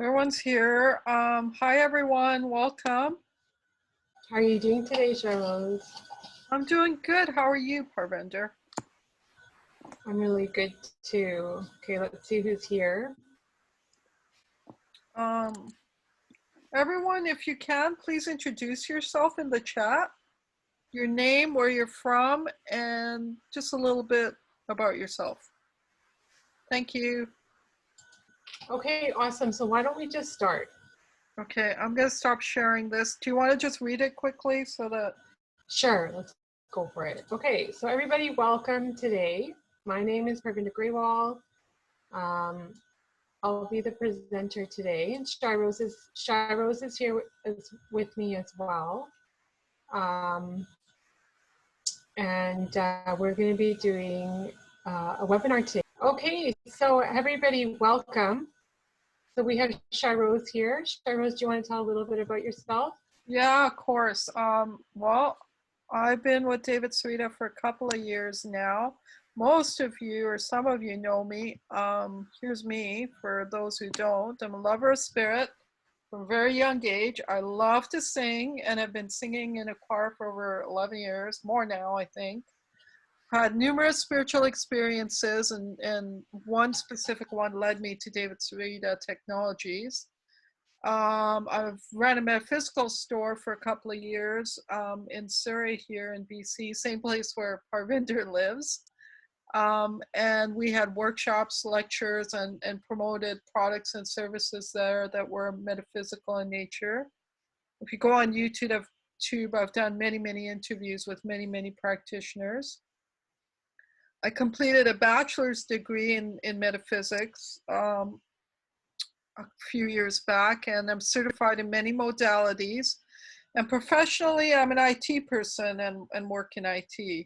Everyone's here. Hi, everyone. Welcome. How are you doing today, Charlotte? I'm doing good. How are you, Parvinder? I'm really good too. Okay, let's see who's here. Um, Everyone, if you can, please introduce yourself in the chat. Your name, where you're from, and just a little bit about yourself. Thank you. Okay, awesome. So why don't we just start? Okay, I'm going to stop sharing this. Do you want to just read it quickly so that... Sure, let's go for it. Okay, so everybody, welcome today. My name is Parvinder Grewal. I'll be the presenter today, and Shy Rose is here with me as well. We're going to be doing a webinar today. Okay, so everybody, welcome. So we have Shy Rose here. Shy Rose, do you want to tell a little bit about yourself? Yeah, of course. Well, I've been with David Sarita for a couple of years now. Most of you or some of you know me. Here's me for those who don't. I'm a lover of spirit from a very young age. I love to sing and have been singing in a choir for over 11 years, more now, I think. Had numerous spiritual experiences, and one specific one led me to David Sarita Technologies. I've ran a metaphysical store for a couple of years in Surrey here in BC, same place where Parvinder lives. And we had workshops, lectures, and promoted products and services there that were metaphysical in nature. If you go on YouTube, I've done many, many interviews with many, many practitioners. I completed a bachelor's degree in metaphysics a few years back, and I'm certified in many modalities. And professionally, I'm an IT person and work in IT.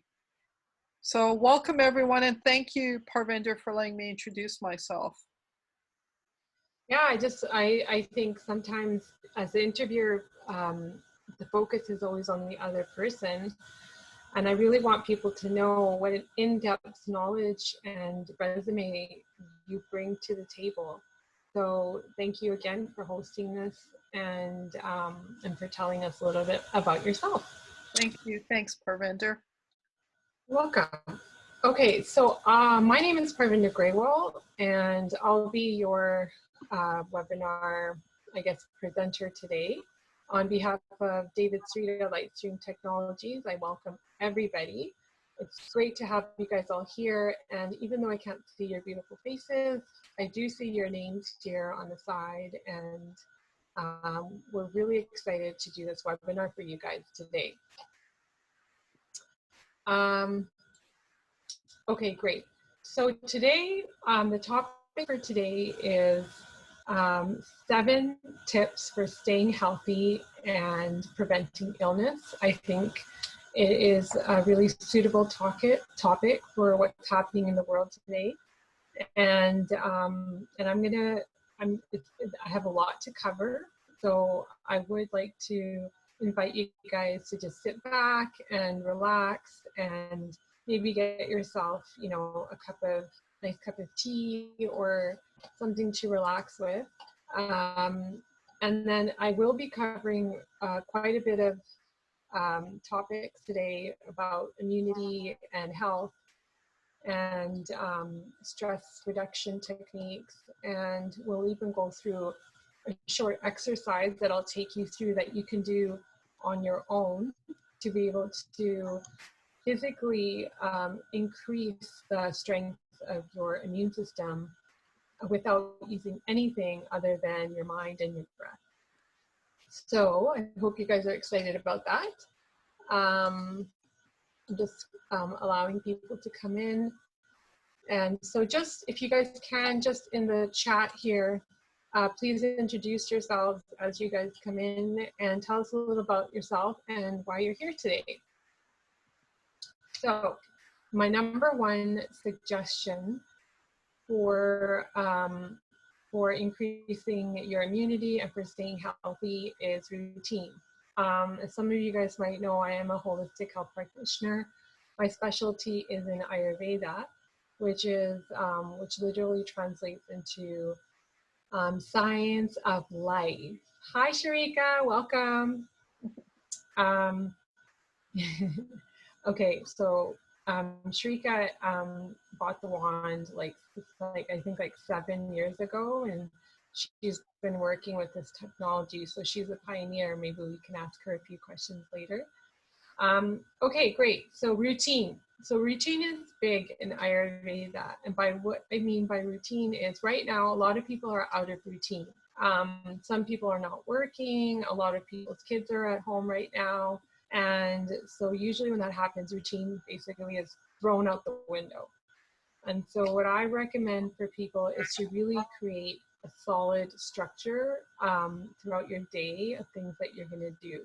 So welcome everyone, and thank you, Parvinder, for letting me introduce myself. Yeah, I think sometimes as an interviewer, the focus is always on the other person. And I really want people to know what an in-depth knowledge and resume you bring to the table. So thank you again for hosting this and for telling us a little bit about yourself. Thank you. Thanks, Parvinder. Welcome. Okay, so my name is Parvinder Grewal, and I'll be your webinar, I guess, presenter today. On behalf of David Sarita Lightstream Technologies, I welcome everybody. It's great to have you guys all here, and even though I can't see your beautiful faces, I do see your names here on the side, and we're really excited to do this webinar for you guys today. Okay, great. So today, the topic for today is 7 tips for staying healthy and preventing illness. I think it is a really suitable topic for what's happening in the world today. And I have a lot to cover, so I would like to invite you guys to just sit back and relax and maybe get yourself, you know, a nice cup of tea or something to relax with. And then I will be covering quite a bit of topics today about immunity and health and stress reduction techniques. And we'll even go through a short exercise that I'll take you through that you can do on your own to be able to physically increase the strength of your immune system without using anything other than your mind and your breath. So I hope you guys are excited about that. Just allowing people to come in. And so just, if you guys can, just in the chat here, please introduce yourselves as you guys come in and tell us a little about yourself and why you're here today. So my number 1 suggestion for increasing your immunity and for staying healthy is routine. As some of you guys might know, I am a holistic health practitioner. My specialty is in Ayurveda, which literally translates into Science of life. Hi, Sharika, welcome. Um, okay, so Sharika bought the wand like I think like 7 years ago, and she's been working with this technology. So she's a pioneer. Maybe we can ask her a few questions later. Okay, great. So routine. So routine is big in Ayurveda. And by what I mean by routine is right now, a lot of people are out of routine. Some people are not working. A lot of people's kids are at home right now. And so usually when that happens, routine basically is thrown out the window. And so what I recommend for people is to really create a solid structure throughout your day of things that you're going to do.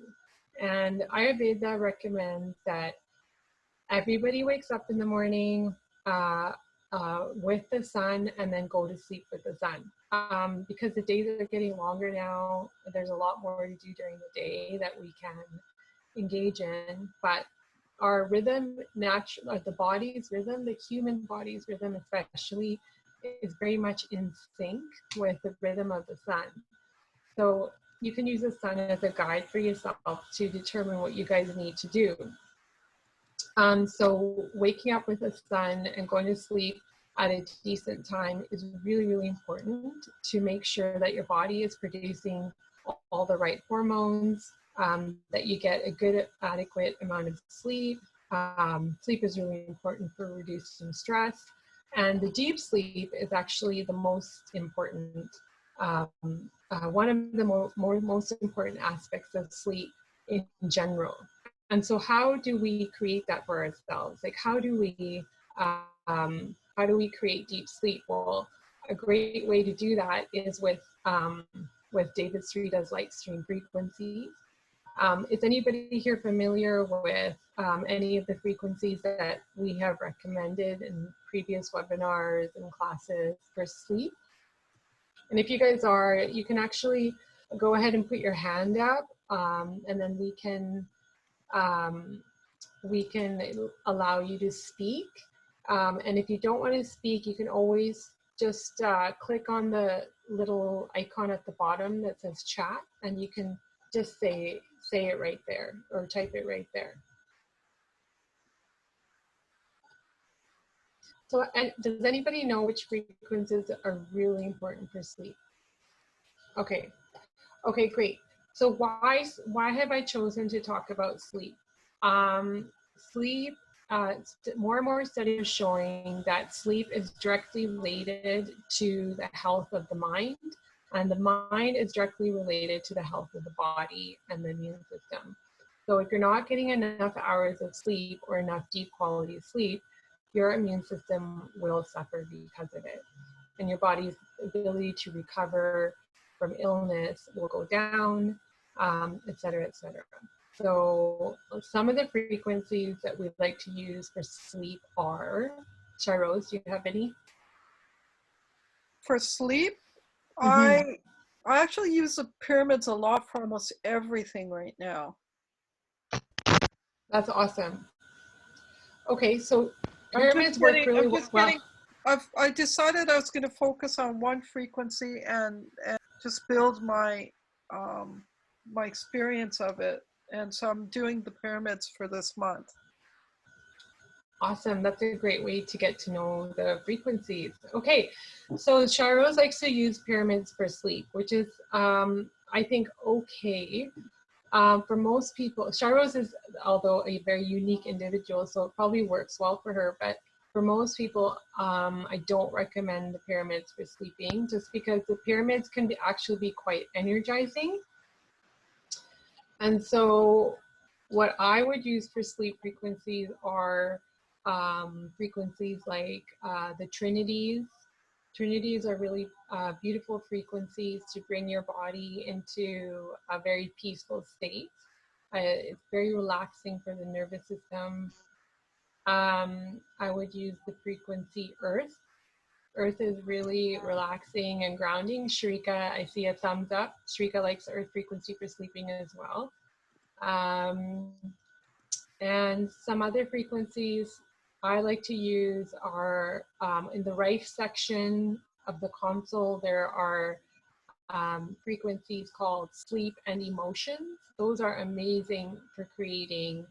And Ayurveda recommends that everybody wakes up in the morning with the sun and then go to sleep with the sun. Because the days are getting longer now, there's a lot more to do during the day that we can engage in. But our rhythm, the body's rhythm, the human body's rhythm especially, is very much in sync with the rhythm of the sun. So you can use the sun as a guide for yourself to determine what you guys need to do. So waking up with the sun and going to sleep at a decent time is really, really important to make sure that your body is producing all the right hormones, that you get a good, adequate amount of sleep. Sleep is really important for reducing stress. And the deep sleep is actually the most important, one of the most important aspects of sleep in general. And so how do we create that for ourselves? Like how do we create deep sleep? Well, a great way to do that is with David Srida's light stream frequencies. Is anybody here familiar with any of the frequencies that we have recommended in previous webinars and classes for sleep? And if you guys are, you can actually go ahead and put your hand up, and then we can allow you to speak. And if you don't want to speak, you can always just click on the little icon at the bottom that says chat, and you can just say it right there or type it right there. So, and does anybody know which frequencies are really important for sleep? Okay, great. So why have I chosen to talk about sleep? Sleep, more and more studies are showing that sleep is directly related to the health of the mind, and the mind is directly related to the health of the body and the immune system. So if you're not getting enough hours of sleep or enough deep quality sleep, your immune system will suffer because of it. And your body's ability to recover from illness will go down, et cetera, et cetera. So some of the frequencies that we'd like to use for sleep are, Charose, do you have any? For sleep, I actually use the pyramids a lot for almost everything right now. That's awesome. Okay, so pyramids work really well. I decided I was going to focus on one frequency and just build my my experience of it. And so I'm doing the pyramids for this month. Awesome. That's a great way to get to know the frequencies. Okay, so Charose likes to use pyramids for sleep, which is, I think, okay. For most people, Charose is, although a very unique individual, so it probably works well for her, but for most people, I don't recommend the pyramids for sleeping, just because the pyramids can actually be quite energizing. And so what I would use for sleep frequencies are frequencies like the Trinities. Trinities are really beautiful frequencies to bring your body into a very peaceful state. It's very relaxing for the nervous system. I would use the frequency Earth. Earth is really relaxing and grounding. Shrika, I see a thumbs up. Shrika likes Earth frequency for sleeping as well. And some other frequencies I like to use are in the Rife section of the console. There are frequencies called sleep and emotions. Those are amazing for creating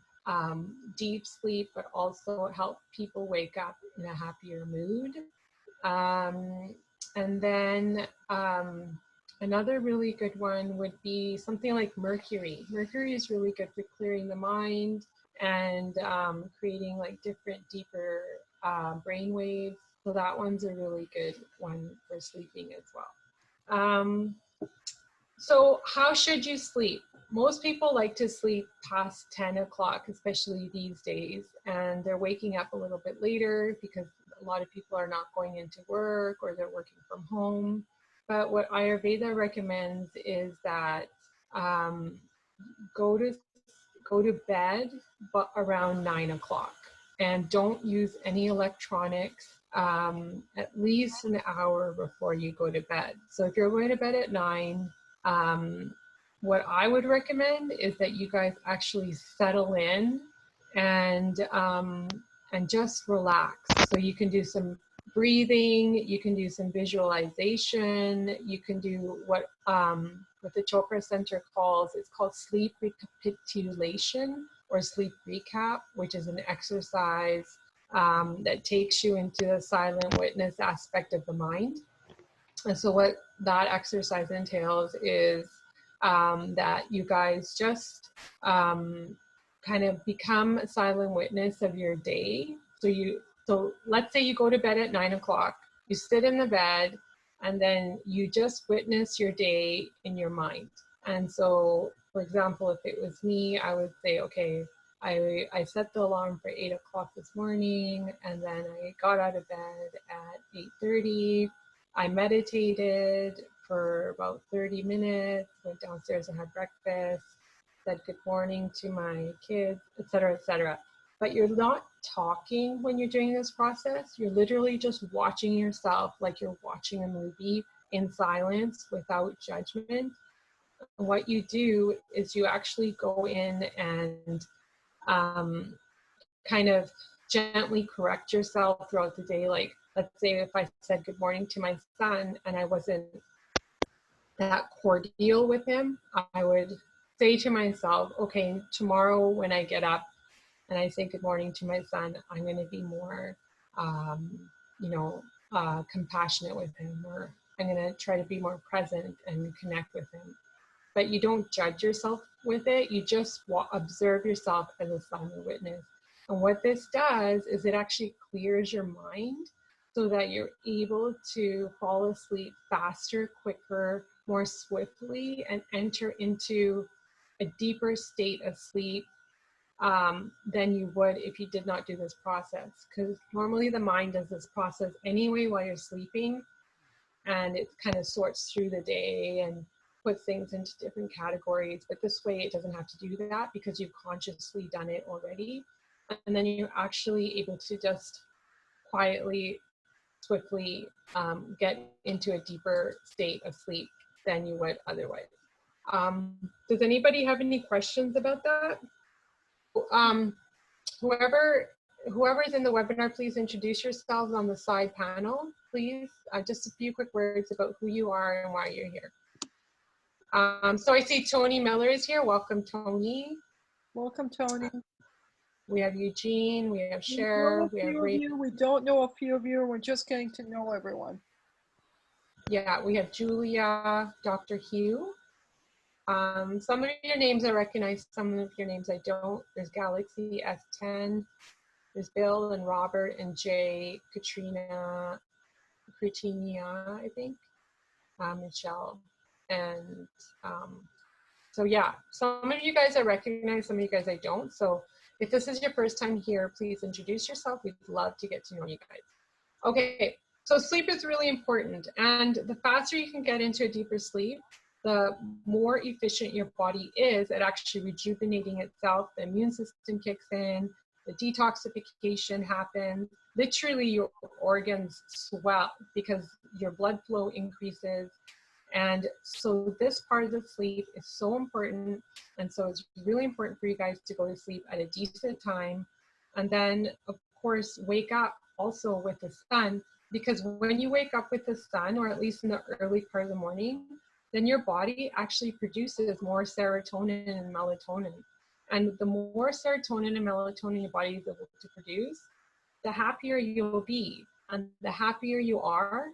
deep sleep, but also help people wake up in a happier mood. And then another really good one would be something like Mercury. Mercury is really good for clearing the mind and creating like different, deeper brain waves. So that one's a really good one for sleeping as well. So how should you sleep? Most people like to sleep past 10 o'clock, especially these days, and they're waking up a little bit later because a lot of people are not going into work or they're working from home. But what Ayurveda recommends is that go to bed but around 9 o'clock, and don't use any electronics at least an hour before you go to bed. So if you're going to bed at 9, what I would recommend is that you guys actually settle in and just relax. So you can do some breathing, you can do some visualization, you can do what the Chopra Center calls, it's called sleep recapitulation or sleep recap, which is an exercise that takes you into the silent witness aspect of the mind. And so what that exercise entails is that you guys just kind of become a silent witness of your day. So let's say you go to bed at 9 o'clock, you sit in the bed, and then you just witness your day in your mind. And so, for example, if it was me, I would say, okay, I set the alarm for 8 o'clock this morning, and then I got out of bed at 8:30. I meditated for about 30 minutes, went downstairs and had breakfast, said good morning to my kids, etc., etc. But you're not talking when you're doing this process. You're literally just watching yourself like you're watching a movie in silence without judgment. And what you do is you actually go in and kind of gently correct yourself throughout the day. Like, let's say if I said good morning to my son and I wasn't that cordial with him, I would say to myself, okay, tomorrow when I get up and I say good morning to my son, I'm going to be more, compassionate with him, or I'm going to try to be more present and connect with him. But you don't judge yourself with it. You just observe yourself as a silent witness. And what this does is it actually clears your mind so that you're able to fall asleep faster, quicker, more swiftly, and enter into a deeper state of sleep than you would if you did not do this process. Because normally the mind does this process anyway while you're sleeping, and it kind of sorts through the day and puts things into different categories. But this way it doesn't have to do that because you've consciously done it already. And then you're actually able to just quietly, swiftly get into a deeper state of sleep than you would otherwise. Does anybody have any questions about that? Whoever's in the webinar, please introduce yourselves on the side panel, please. Just a few quick words about who you are and why you're here. So I see Tony Miller is here. Welcome, Tony. Welcome, Tony. We have Eugene, we have Cher, we have Ray. We don't know a few of you. We're just getting to know everyone. Yeah, we have Julia, Dr. Hugh. Some of your names I recognize, some of your names I don't. There's Galaxy S10. There's Bill and Robert and Jay, Katrina, I think, Michelle. And so yeah, some of you guys I recognize, some of you guys I don't. So if this is your first time here, please introduce yourself. We'd love to get to know you guys. Okay, so sleep is really important. And the faster you can get into a deeper sleep, the more efficient your body is at actually rejuvenating itself. The immune system kicks in, the detoxification happens. Literally your organs swell because your blood flow increases. And so this part of the sleep is so important. And so it's really important for you guys to go to sleep at a decent time. And then of course, wake up also with the sun, because when you wake up with the sun, or at least in the early part of the morning, then your body actually produces more serotonin and melatonin. And the more serotonin and melatonin your body is able to produce, the happier you'll be. And the happier you are,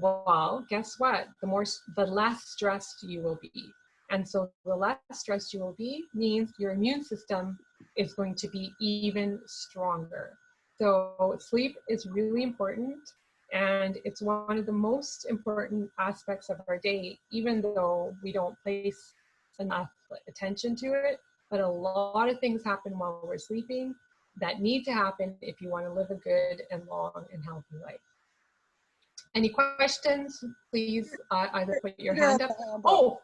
well, guess what? The less stressed you will be. And so the less stressed you will be means your immune system is going to be even stronger. So sleep is really important, and it's one of the most important aspects of our day, even though we don't place enough attention to it. But a lot of things happen while we're sleeping that need to happen if you want to live a good and long and healthy life. Any questions? Please either put your hand up. Oh,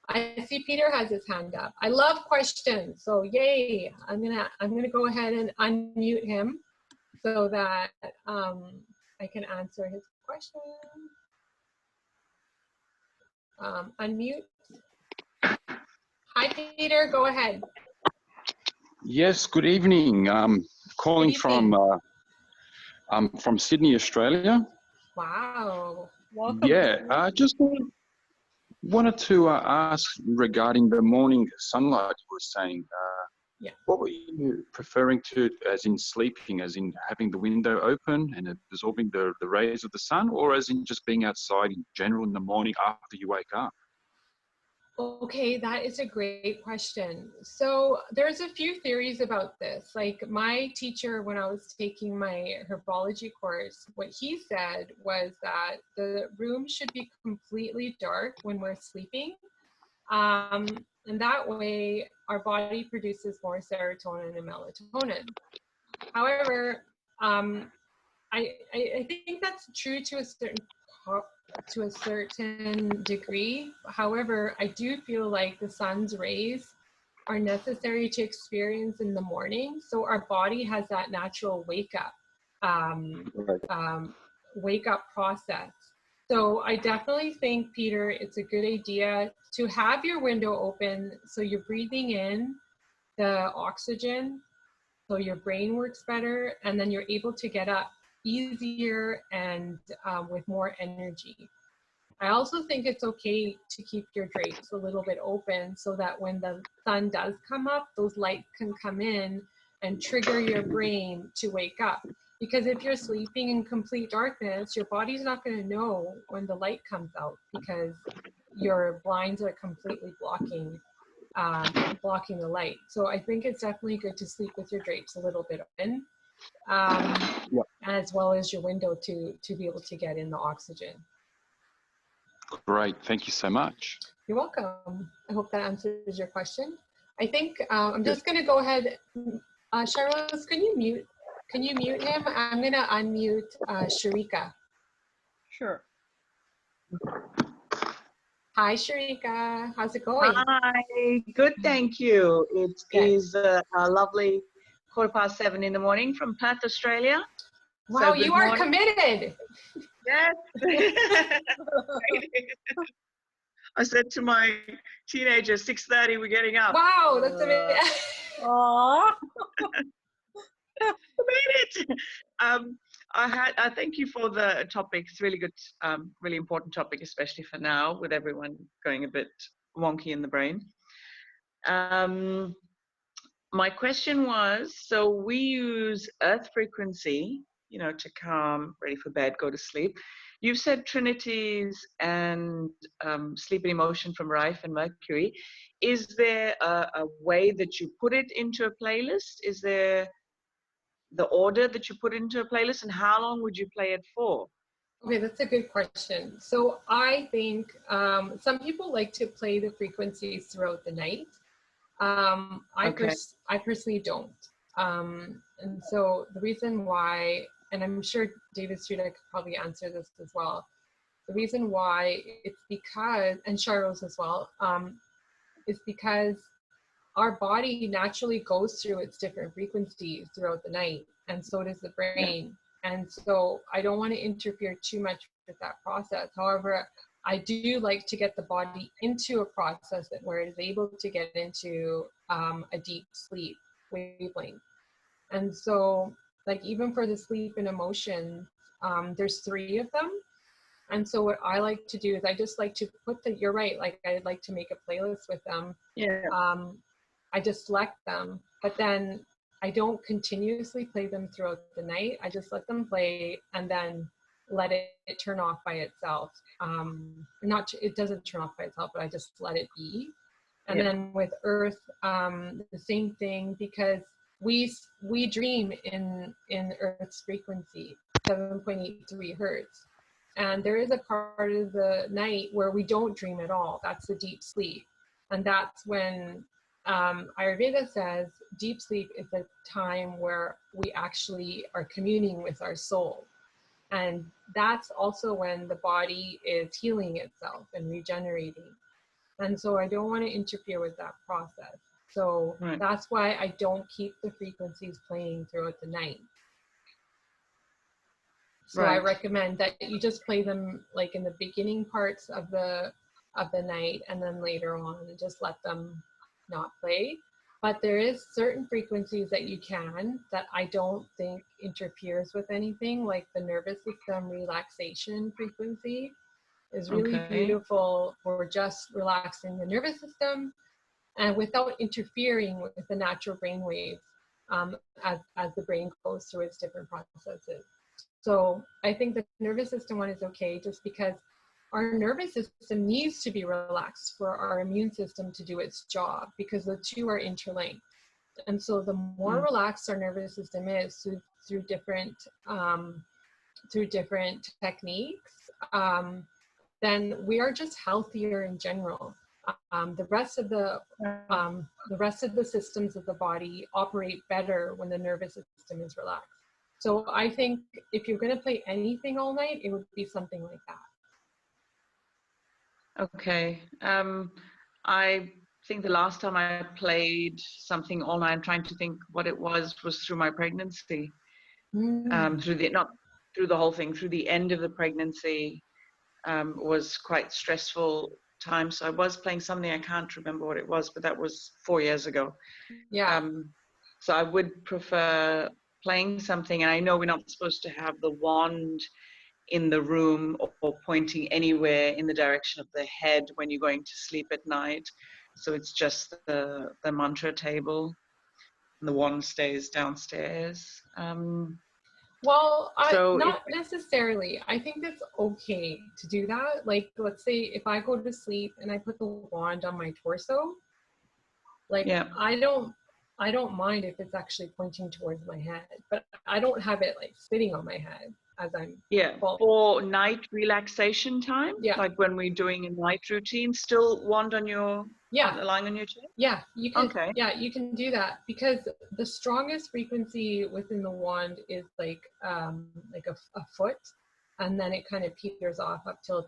I see Peter has his hand up. I love questions, so yay! I'm gonna go ahead and unmute him so that I can answer his question. Unmute. Hi, Peter. Go ahead. Yes, good evening. Calling from Sydney, Australia. Wow. Welcome. Yeah, I just wanted to ask regarding the morning sunlight you were saying. Yeah. What were you preferring to, as in sleeping, as in having the window open and absorbing the rays of the sun, or as in just being outside in general in the morning after you wake up? Okay, that is a great question. So there's a few theories about this. Like my teacher, when I was taking my herbology course, what he said was that the room should be completely dark when we're sleeping. And that way our body produces more serotonin and melatonin. However, I think that's true to a certain degree. However, I do feel like the sun's rays are necessary to experience in the morning. So our body has that natural wake up process. So I definitely think, Peter, it's a good idea to have your window open so you're breathing in the oxygen, so your brain works better, and then you're able to get up easier and with more energy. I also think it's okay to keep your drapes a little bit open so that when the sun does come up, those lights can come in and trigger your brain to wake up. Because if you're sleeping in complete darkness, your body's not going to know when the light comes out because your blinds are completely blocking the light. So I think it's definitely good to sleep with your drapes a little bit open, as well as your window to be able to get in the oxygen. Great, thank you so much. You're welcome. I hope that answers your question. I think I'm just going to go ahead. Charles, can you mute him? I'm going to unmute Sharika. Sure. Hi, Sharika. How's it going? Hi, good, thank you. It is a lovely 7:15 in the morning from Perth, Australia. Wow, you are committed. Yes. I said to my teenager, 6:30, we're getting up. Wow, that's amazing. Aww. I thank you for the topic. It's really good, really important topic, especially for now with everyone going a bit wonky in the brain. My question was, so we use earth frequency, to calm, ready for bed, go to sleep. You've said trinities and sleep and emotion from Rife and Mercury. Is there a way that you put it into a playlist? Is there the order that you put into a playlist, and how long would you play it for? Okay, that's a good question. So I think some people like to play the frequencies throughout the night. I personally don't. And so the reason why, and I'm sure David Struda could probably answer this as well. The reason why it's because, and Charles as well, is because our body naturally goes through its different frequencies throughout the night, and so does the brain. And so I don't want to interfere too much with that process. However, I do like to get the body into a process where it is able to get into a deep sleep wavelength. And so, like, even for the sleep and emotion, there's 3 of them. And so what I like to do is I just like to put the, you're right, like I like to make a playlist with them. Yeah. I just select them, but then I don't continuously play them throughout the night. I just let them play and then let it turn off by itself. Not, it doesn't turn off by itself, but I just let it be. And then with Earth, the same thing, because we dream in Earth's frequency, 7.83 hertz. And there is a part of the night where we don't dream at all. That's the deep sleep. And that's when Ayurveda says deep sleep is a time where we actually are communing with our soul. And that's also when the body is healing itself and regenerating. And so I don't want to interfere with that process. So that's why I don't keep the frequencies playing throughout the night. So I recommend that you just play them like in the beginning parts of the night, and then later on and just let them not play. But there is certain frequencies that you can, that I don't think interferes with anything, like the nervous system relaxation frequency is really beautiful for just relaxing the nervous system and without interfering with the natural brain waves as the brain goes through its different processes. So I think the nervous system one is okay, just because our nervous system needs to be relaxed for our immune system to do its job, because the two are interlinked. And so the more relaxed our nervous system is through different techniques, then we are just healthier in general. The rest of the systems of the body operate better when the nervous system is relaxed. So I think if you're going to play anything all night, it would be something like that. Okay. I think the last time I played something all night, I'm trying to think what it was through my pregnancy. Through the whole thing, through the end of the pregnancy, was quite stressful time. So I was playing something, I can't remember what it was, but that was 4 years ago. Yeah. So I would prefer playing something, and I know we're not supposed to have the wand in the room or pointing anywhere in the direction of the head when you're going to sleep at night. So it's just the mantra table, and the wand stays downstairs. Well, not necessarily. I think it's okay to do that. Like, let's say if I go to sleep and I put the wand on my torso, like I don't mind if it's actually pointing towards my head, but I don't have it like sitting on my head as I'm for night relaxation time, like when we're doing a night routine, still wand on your lying on your chest. You can you can do that, because the strongest frequency within the wand is like a foot, and then it kind of peters off up till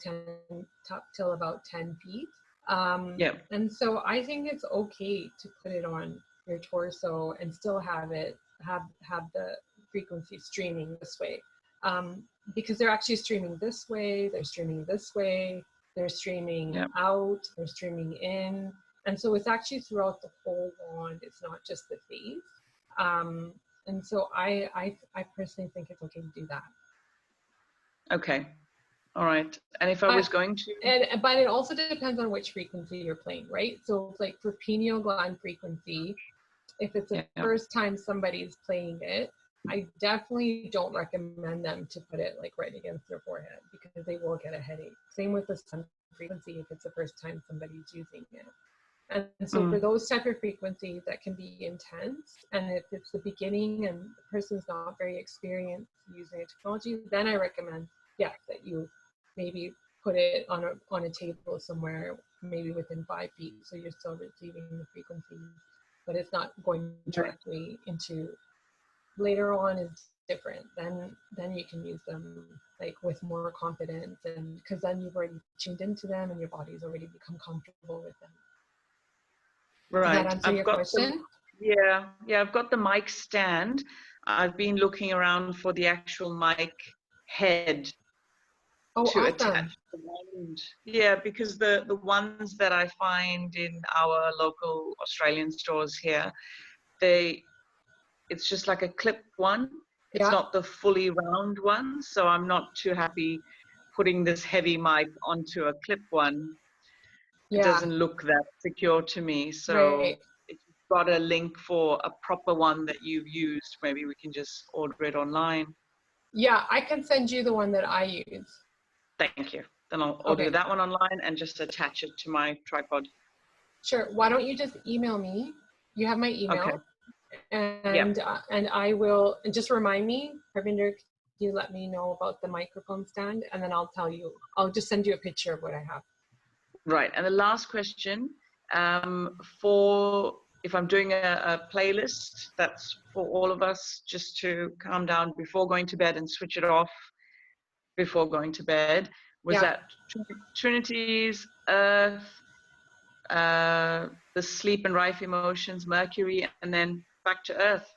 about 10 feet. And so I think it's okay to put it on your torso and still have the frequency streaming this way, because they're actually streaming this way, they're streaming this way, they're streaming out, they're streaming in, and so it's actually throughout the whole wand. It's not just the face. And so I personally think it's okay to do that. Okay. All right. And if I was going to... But it also depends on which frequency you're playing, right? So like for pineal gland frequency, if it's the first time somebody's playing it, I definitely don't recommend them to put it like right against their forehead, because they will get a headache. Same with the sun frequency if it's the first time somebody's using it. And so for those type of frequencies that can be intense, and if it's the beginning and the person's not very experienced using the technology, then I recommend that you maybe put it on a table somewhere, maybe within 5 feet, so you're still receiving the frequencies, but it's not going directly into. Later on is different. Then you can use them like with more confidence, and because then you've already tuned into them and your body's already become comfortable with them. Right. Does that answer your question? I've got the mic stand. I've been looking around for the actual mic head to attach the wand. Yeah, because the ones that I find in our local Australian stores here, it's just like a clip one. It's not the fully round one, so I'm not too happy putting this heavy mic onto a clip one, it Yeah, doesn't look that secure to me. So right. if you've got a link for a proper one that you've used, maybe we can just order it online. Yeah, I can send you the one that I use. Thank you. Then I'll Okay. order that one online and just attach it to my tripod. Sure. Why don't you just email me? You have my email. Okay. And I will, and just remind me, Parvinder, can you let me know about the microphone stand, and then I'll tell you, I'll just send you a picture of what I have. Right. And the last question, for if I'm doing a playlist that's for all of us, just to calm down before going to bed and switch it off before going to bed, was Yeah. that Trinity's Earth, the Sleep and Rife Emotions, Mercury, and then back to Earth?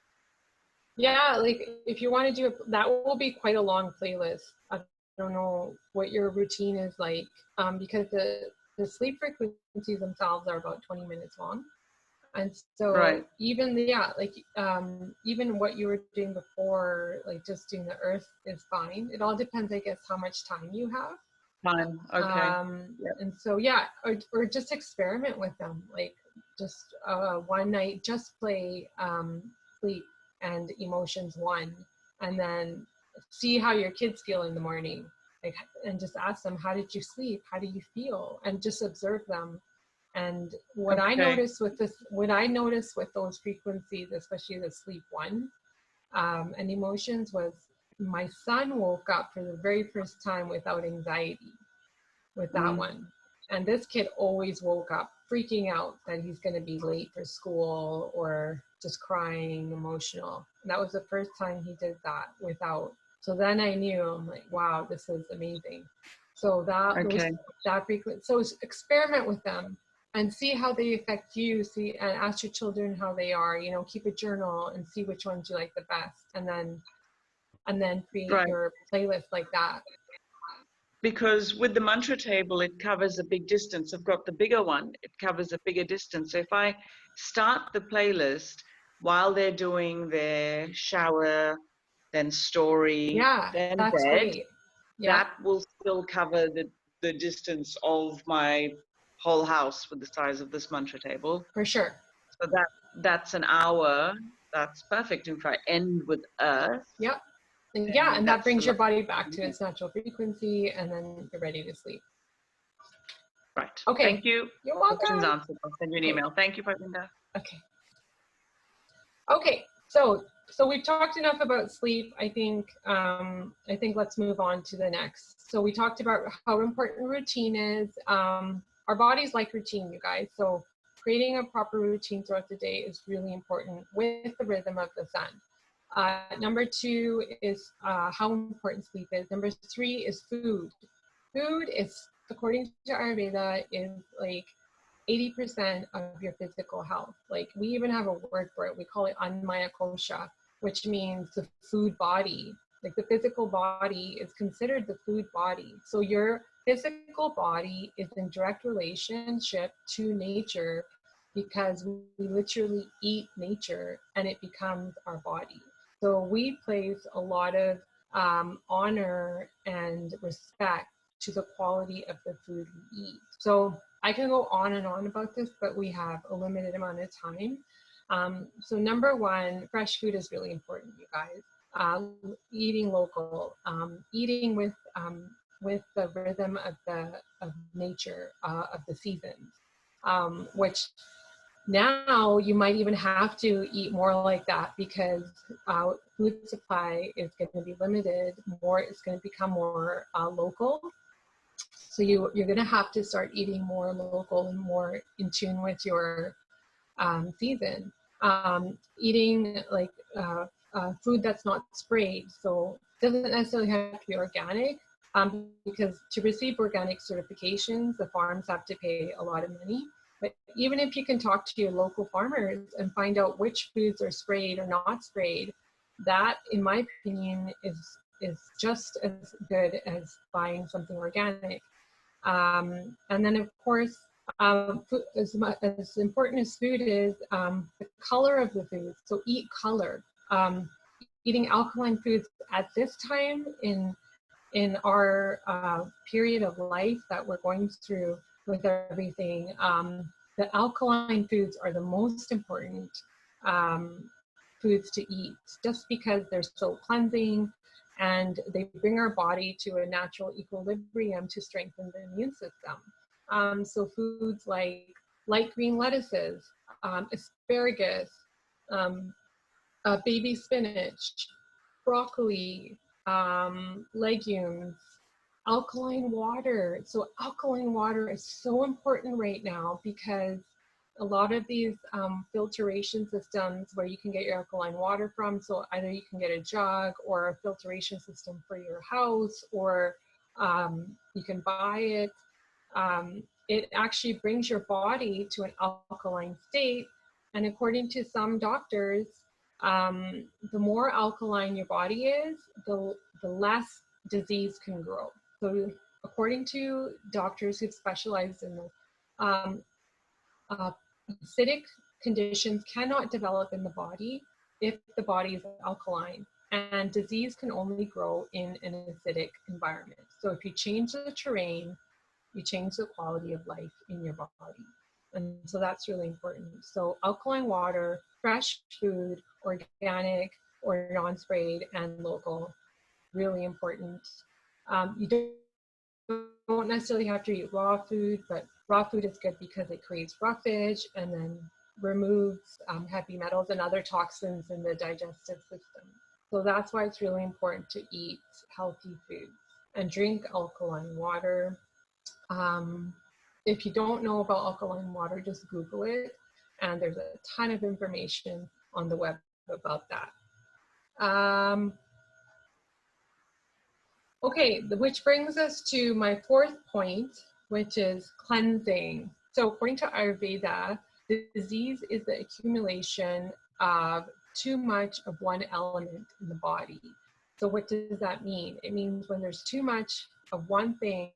Yeah, like if you want to do it, that will be quite a long playlist. I don't know what your routine is like, because the sleep frequencies themselves are about 20 minutes long. And so Right. even even what you were doing before, like just doing the earth is fine. It all depends, I guess, how much time you have. Time. Okay. Yep. And so yeah, or just experiment with them. Like just one night, just play sleep and emotions 1, and then see how your kids feel in the morning. Like, and just ask them, how did you sleep? How do you feel? And just observe them. And what I noticed with those frequencies, especially the sleep 1 and emotions, was my son woke up for the very first time without anxiety with that one. And this kid always woke up freaking out that he's going to be late for school or just crying, emotional. And that was the first time he did that without. So then I knew, I'm like, wow, this is amazing. So that frequent. So experiment with them and see how they affect you. See, and ask your children how they are. You know, keep a journal and see which ones you like the best, and then create your playlist like that. Because with the mantra table, it covers a big distance. I've got the bigger one, it covers a bigger distance. So if I start the playlist while they're doing their shower, then story, then that's bed, great. that will still cover the distance of my whole house with the size of this mantra table. For sure. So that's an hour. That's perfect. If I end with Earth. Yep. And that brings your body back to its natural frequency, and then you're ready to sleep. Right. Okay. Thank you. You're welcome. Questions answered. I'll send you an email. Thank you, Parvinder. Okay. Okay. So we've talked enough about sleep. I think let's move on to the next. So we talked about how important routine is. Our bodies like routine, you guys. So creating a proper routine throughout the day is really important with the rhythm of the sun. Number 2 is how important sleep is. Number 3 is food. Food is, according to Ayurveda, is like 80% of your physical health. Like, we even have a word for it. We call it Annamaya Kosha, which means the food body. Like, the physical body is considered the food body. So your physical body is in direct relationship to nature, because we literally eat nature and it becomes our body. So we place a lot of honor and respect to the quality of the food we eat. So I can go on and on about this, but we have a limited amount of time. So number 1, fresh food is really important, you guys. Eating local, eating with the rhythm of nature, of the seasons, which now you might even have to eat more like that, because food supply is going to be limited. It's going to become more local. So you're going to have to start eating more local and more in tune with your season. Eating like food that's not sprayed. So it doesn't necessarily have to be organic, because to receive organic certifications, the farms have to pay a lot of money. But even if you can talk to your local farmers and find out which foods are sprayed or not sprayed, that, in my opinion, is just as good as buying something organic. And then, of course, food, as important as food is, the color of the food. So eat color. Eating alkaline foods at this time in in our period of life that we're going through with everything, the alkaline foods are the most important foods to eat, just because they're so cleansing and they bring our body to a natural equilibrium to strengthen the immune system. So foods like light green lettuces, asparagus, baby spinach, broccoli, legumes, alkaline water. So alkaline water is so important right now because a lot of these filtration systems where you can get your alkaline water from, so either you can get a jug or a filtration system for your house, or you can buy it. It actually brings your body to an alkaline state. And according to some doctors, the more alkaline your body is, the less disease can grow. So according to doctors who've specialized in this, acidic conditions cannot develop in the body if the body is alkaline, and disease can only grow in an acidic environment. So if you change the terrain, you change the quality of life in your body. And so that's really important. So alkaline water, fresh food, organic or non-sprayed and local, really important. You don't necessarily have to eat raw food, but raw food is good because it creates roughage and then removes heavy metals and other toxins in the digestive system. So that's why it's really important to eat healthy foods and drink alkaline water. If you don't know about alkaline water, just Google it, and there's a ton of information on the web about that. Okay, which brings us to my fourth point, which is cleansing. So according to Ayurveda, the disease is the accumulation of too much of one element in the body. So what does that mean? It means when there's too much of one thing,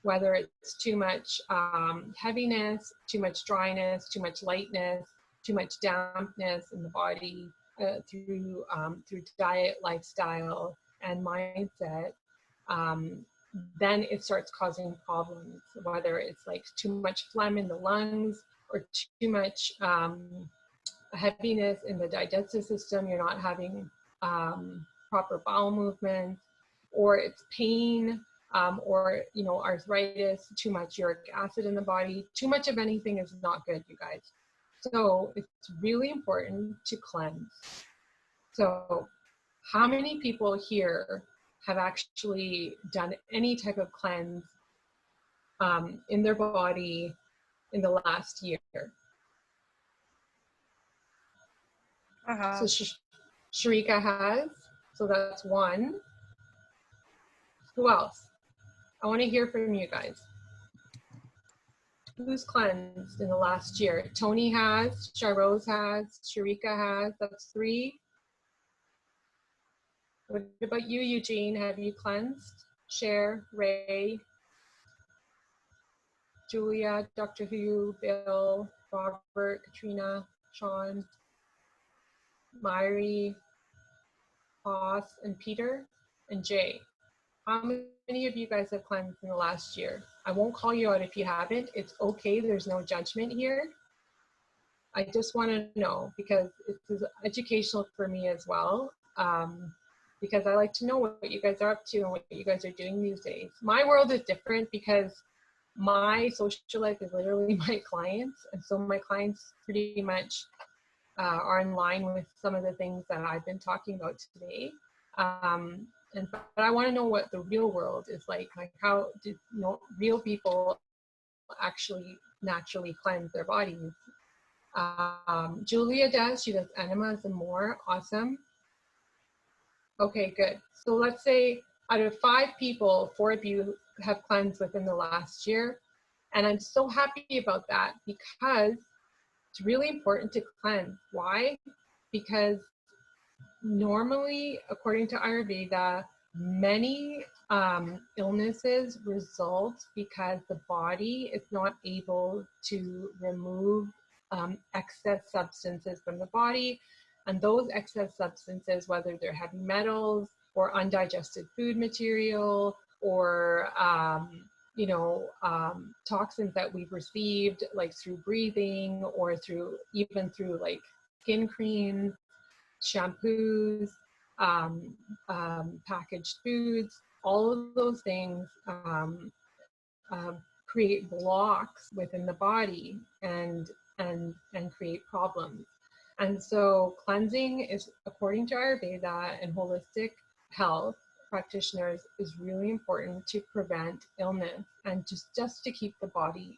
whether it's too much heaviness, too much dryness, too much lightness, too much dampness in the body through diet, lifestyle, and mindset, then it starts causing problems, whether it's like too much phlegm in the lungs or too much heaviness in the digestive system, you're not having proper bowel movement, or it's pain, or arthritis, too much uric acid in the body. Too much of anything is not good, you guys. So it's really important to cleanse. So how many people here have actually done any type of cleanse in their body in the last year? So Sharika has, so that's one. Who else? I want to hear from you guys. Who's cleansed in the last year? Tony has, Sharose has, Sharika has, that's three. What about you, Eugene? Have you cleansed? Cher, Ray, Julia, Dr. Hu, Bill, Robert, Katrina, Sean, Myri, Hoss, and Peter, and Jay. How many of you guys have cleansed in the last year? I won't call you out if you haven't. It's okay. There's no judgment here. I just want to know, because it's educational for me as well, because I like to know what you guys are up to and what you guys are doing these days. My world is different because my social life is literally my clients, and so my clients pretty much are in line with some of the things that I've been talking about today. But I want to know what the real world is like how do real people actually naturally cleanse their bodies. Julia does, she does enemas and more. Awesome. Okay, good. So let's say out of 5 people, 4 of you have cleansed within the last year. And I'm so happy about that because it's really important to cleanse. Why? Because normally, according to Ayurveda, many illnesses result because the body is not able to remove excess substances from the body. And those excess substances, whether they're heavy metals, or undigested food material, or toxins that we've received, like through breathing, or even through like skin creams, shampoos, packaged foods. All of those things create blocks within the body and create problems. And so cleansing is, according to Ayurveda and holistic health practitioners, is really important to prevent illness and just to keep the body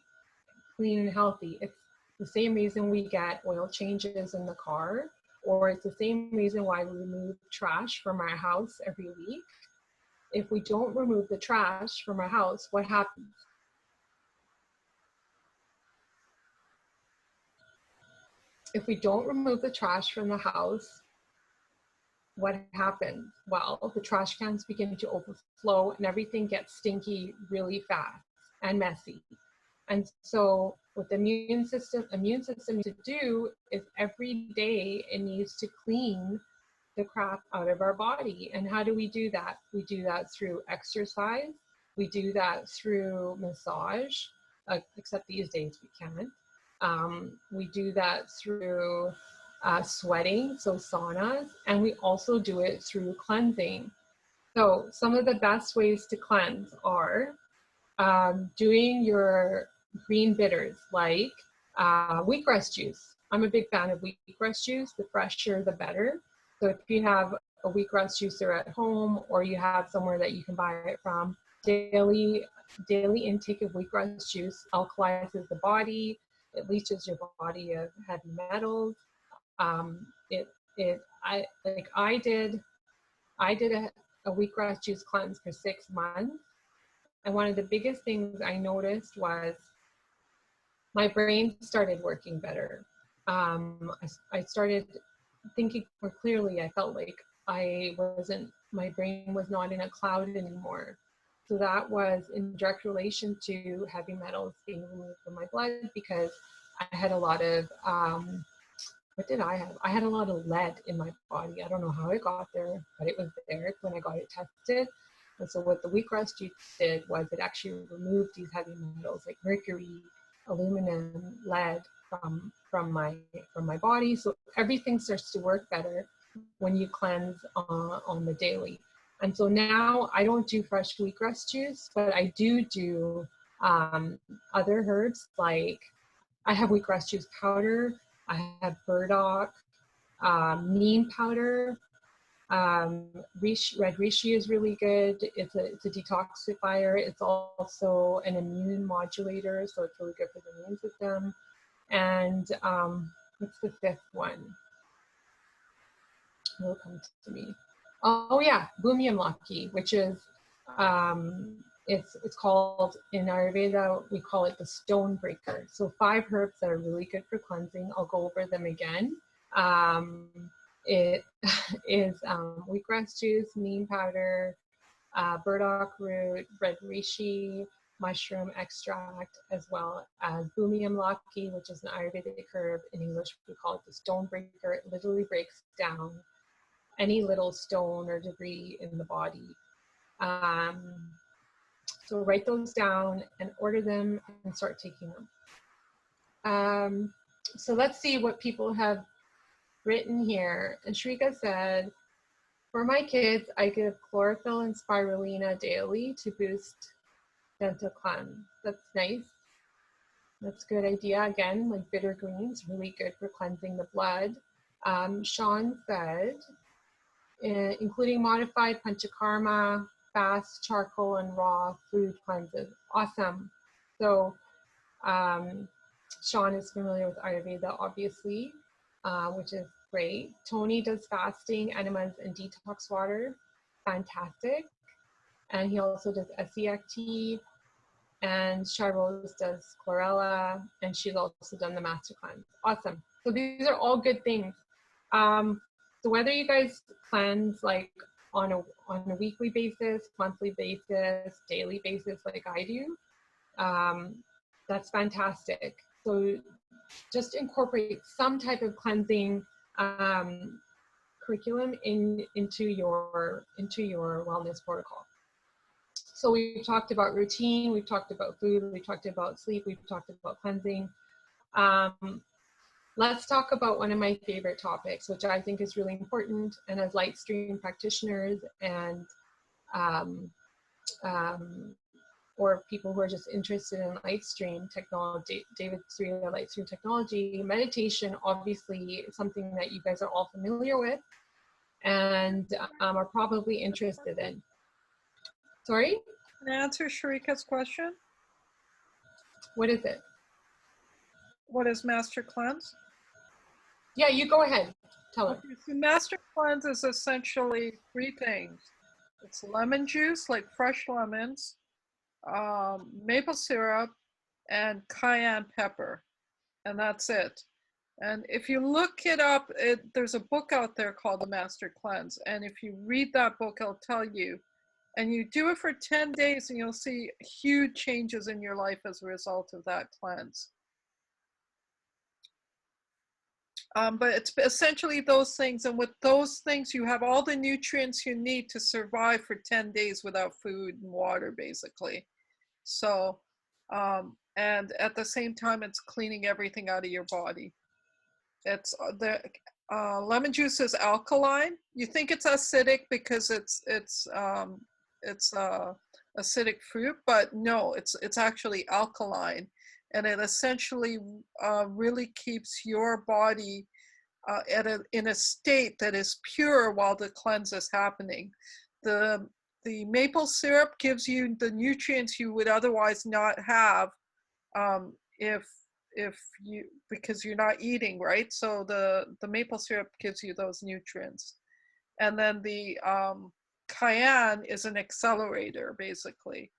clean and healthy. It's the same reason we get oil changes in the car, or it's the same reason why we remove trash from our house every week. If we don't remove the trash from our house, what happens? If we don't remove the trash from the house, what happens? Well, the trash cans begin to overflow and everything gets stinky really fast and messy. And so what the immune system needs to do is every day it needs to clean the crap out of our body. And how do we do that? We do that through exercise. We do that through massage, except these days we can't. We do that through sweating, so saunas, and we also do it through cleansing. So some of the best ways to cleanse are doing your green bitters, like wheatgrass juice. I'm a big fan of wheatgrass juice. The fresher, the better. So if you have a wheatgrass juicer at home, or you have somewhere that you can buy it from, daily intake of wheatgrass juice alkalizes the body. It leaches your body of heavy metals. I did a wheatgrass juice cleanse for 6 months, and one of the biggest things I noticed was my brain started working better. I started thinking more clearly. I felt like my brain was not in a cloud anymore. So that was in direct relation to heavy metals being removed from my blood, because I had a lot of, what did I have? I had a lot of lead in my body. I don't know how it got there, but it was there when I got it tested. And so what the wheatgrass juice did was it actually removed these heavy metals like mercury, aluminum, lead from my body. So everything starts to work better when you cleanse on the daily. And so now I don't do fresh wheatgrass juice, but I do other herbs, like I have wheatgrass juice powder, I have burdock, neem powder, red reishi is really good. It's a detoxifier. It's also an immune modulator, so it's really good for the immune system. And what's the fifth one? It'll come to me. Oh yeah, Bhumyamlaki, which is it's called in Ayurveda, we call it the stone breaker. So 5 herbs that are really good for cleansing. I'll go over them again. It is wheatgrass juice, neem powder, burdock root, red reishi, mushroom extract, as well as Bhumyamlaki, which is an Ayurvedic herb. In English, we call it the stone breaker. It literally breaks down any little stone or debris in the body. So write those down and order them and start taking them. So let's see what people have written here. And Shrika said, for my kids, I give chlorophyll and spirulina daily to boost dental cleanse. That's nice. That's a good idea. Again, like bitter greens, really good for cleansing the blood. Sean said, including modified panchakarma, fast, charcoal, and raw food cleanses. Awesome. So Sean is familiar with Ayurveda, obviously, which is great. Tony does fasting, enemas, and detox water. Fantastic. And he also does SEACT. And Charrose does chlorella, and she's also done the master cleanse. Awesome. So these are all good things. So whether you guys cleanse like on a weekly basis, monthly basis, daily basis, like I do, that's fantastic. So just incorporate some type of cleansing curriculum into your wellness protocol. So we've talked about routine, we've talked about food, we've talked about sleep, we've talked about cleansing. Let's talk about one of my favorite topics, which I think is really important. And as light stream practitioners and or people who are just interested in light stream technology, David Sarita light stream technology, meditation obviously is something that you guys are all familiar with and are probably interested in. Sorry? Can I answer Sharika's question? What is it? What is Master Cleanse? Yeah, you go ahead. Tell her. Okay, so Master Cleanse is essentially 3 things. It's lemon juice, like fresh lemons, maple syrup, and cayenne pepper. And that's it. And if you look it up, there's a book out there called The Master Cleanse. And if you read that book, it'll tell you. And you do it for 10 days and you'll see huge changes in your life as a result of that cleanse. But it's essentially those things. And with those things, you have all the nutrients you need to survive for 10 days without food and water, basically. So, and at the same time, it's cleaning everything out of your body. It's the lemon juice is alkaline. You think it's acidic because it's acidic fruit, but no, it's actually alkaline, and it essentially really keeps your body in a state that is pure while the cleanse is happening. The maple syrup gives you the nutrients you would otherwise not have because you're not eating, right? So the maple syrup gives you those nutrients. And then the cayenne is an accelerator, basically.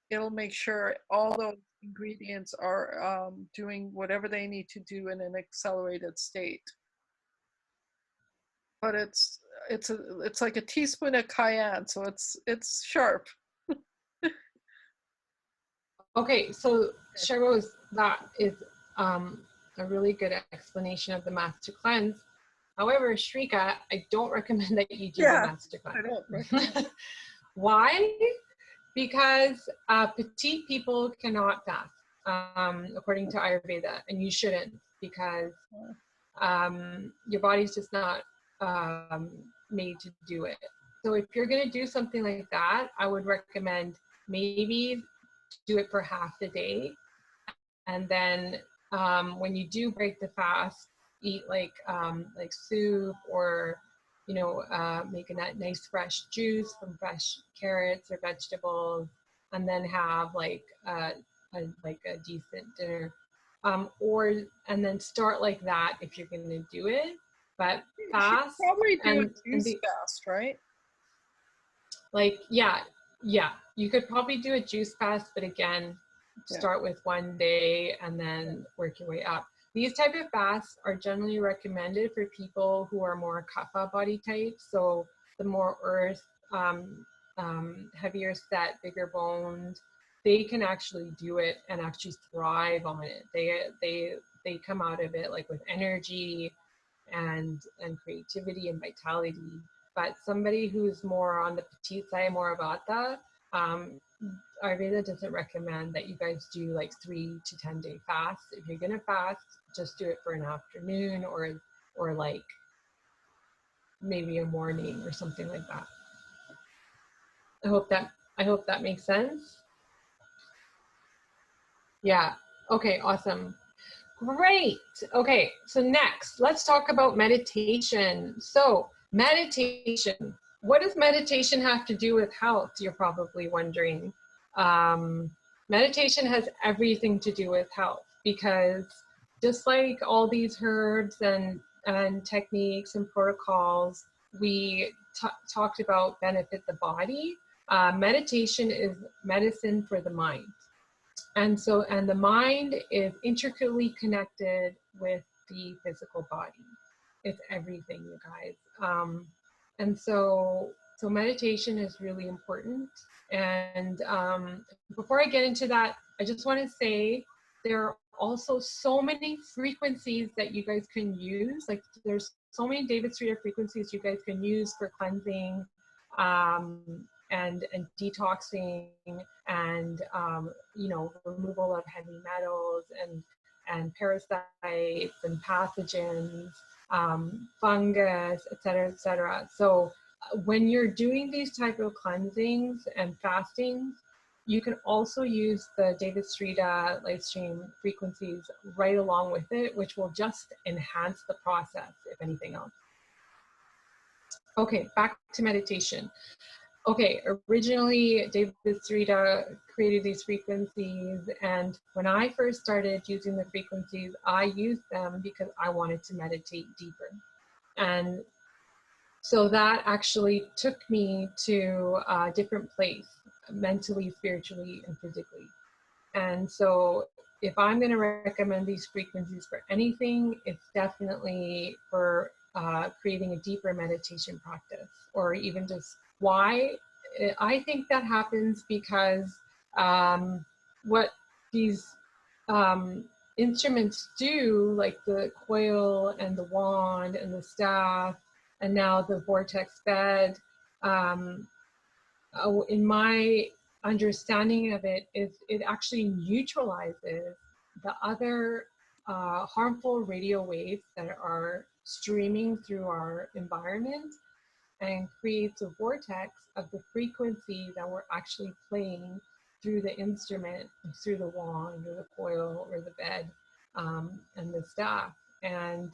It'll make sure all those ingredients are doing whatever they need to do in an accelerated state. But it's like a teaspoon of cayenne, so it's sharp. Okay, so Cheryl, that is a really good explanation of the Master Cleanse. However, Shrika, I don't recommend that you do the Master Cleanse. I don't recommend. Why? Because petite people cannot fast, according to Ayurveda, and you shouldn't, because your body's just not made to do it. So if you're going to do something like that, I would recommend maybe do it for half the day, and then when you do break the fast, eat like soup, or make a nice fresh juice from fresh carrots or vegetables, and then have like a decent dinner, and then start like that if you're going to do it. But fast, probably do a juice fast, right? Like yeah, you could probably do a juice fast, but again, start with 1 day and then work your way up. These type of fasts are generally recommended for people who are more kapha body type, so the more earth, heavier set, bigger boned, they can actually do it and actually thrive on it. They come out of it like with energy and creativity and vitality. But somebody who's more on the petite side, more vata, Ayurveda doesn't recommend that you guys do like 3 to 10 day fasts. If you're gonna fast, just do it for an afternoon or like maybe a morning or something like that. I hope that makes sense. Yeah. Okay. Awesome. Great. Okay. So next, let's talk about meditation. So meditation. What does meditation have to do with health? You're probably wondering. Meditation has everything to do with health, because just like all these herbs and techniques and protocols we talked about benefit the body, meditation is medicine for the mind. And the mind is intricately connected with the physical body. It's everything, you guys. And so meditation is really important. And before I get into that, I just want to say there are also so many frequencies that you guys can use. Like there's so many David Srida frequencies you guys can use for cleansing and detoxing and you know, removal of heavy metals and parasites and pathogens, fungus, et cetera. So when you're doing these type of cleansings and fastings, you can also use the David Srida live stream frequencies right along with it, which will just enhance the process, if anything else. Okay, back to meditation. Okay, originally David Srida created these frequencies, and when I first started using the frequencies, I used them because I wanted to meditate deeper. And so that actually took me to a different place, mentally, spiritually, and physically. And so if I'm going to recommend these frequencies for anything, it's definitely for creating a deeper meditation practice, or even just why. I think that happens because what these instruments do, like the coil and the wand and the staff, and now the vortex bed, in my understanding of it, is it actually neutralizes the other harmful radio waves that are streaming through our environment, and creates a vortex of the frequency that we're actually playing through the instrument, through the wand or the coil or the bed and the staff. And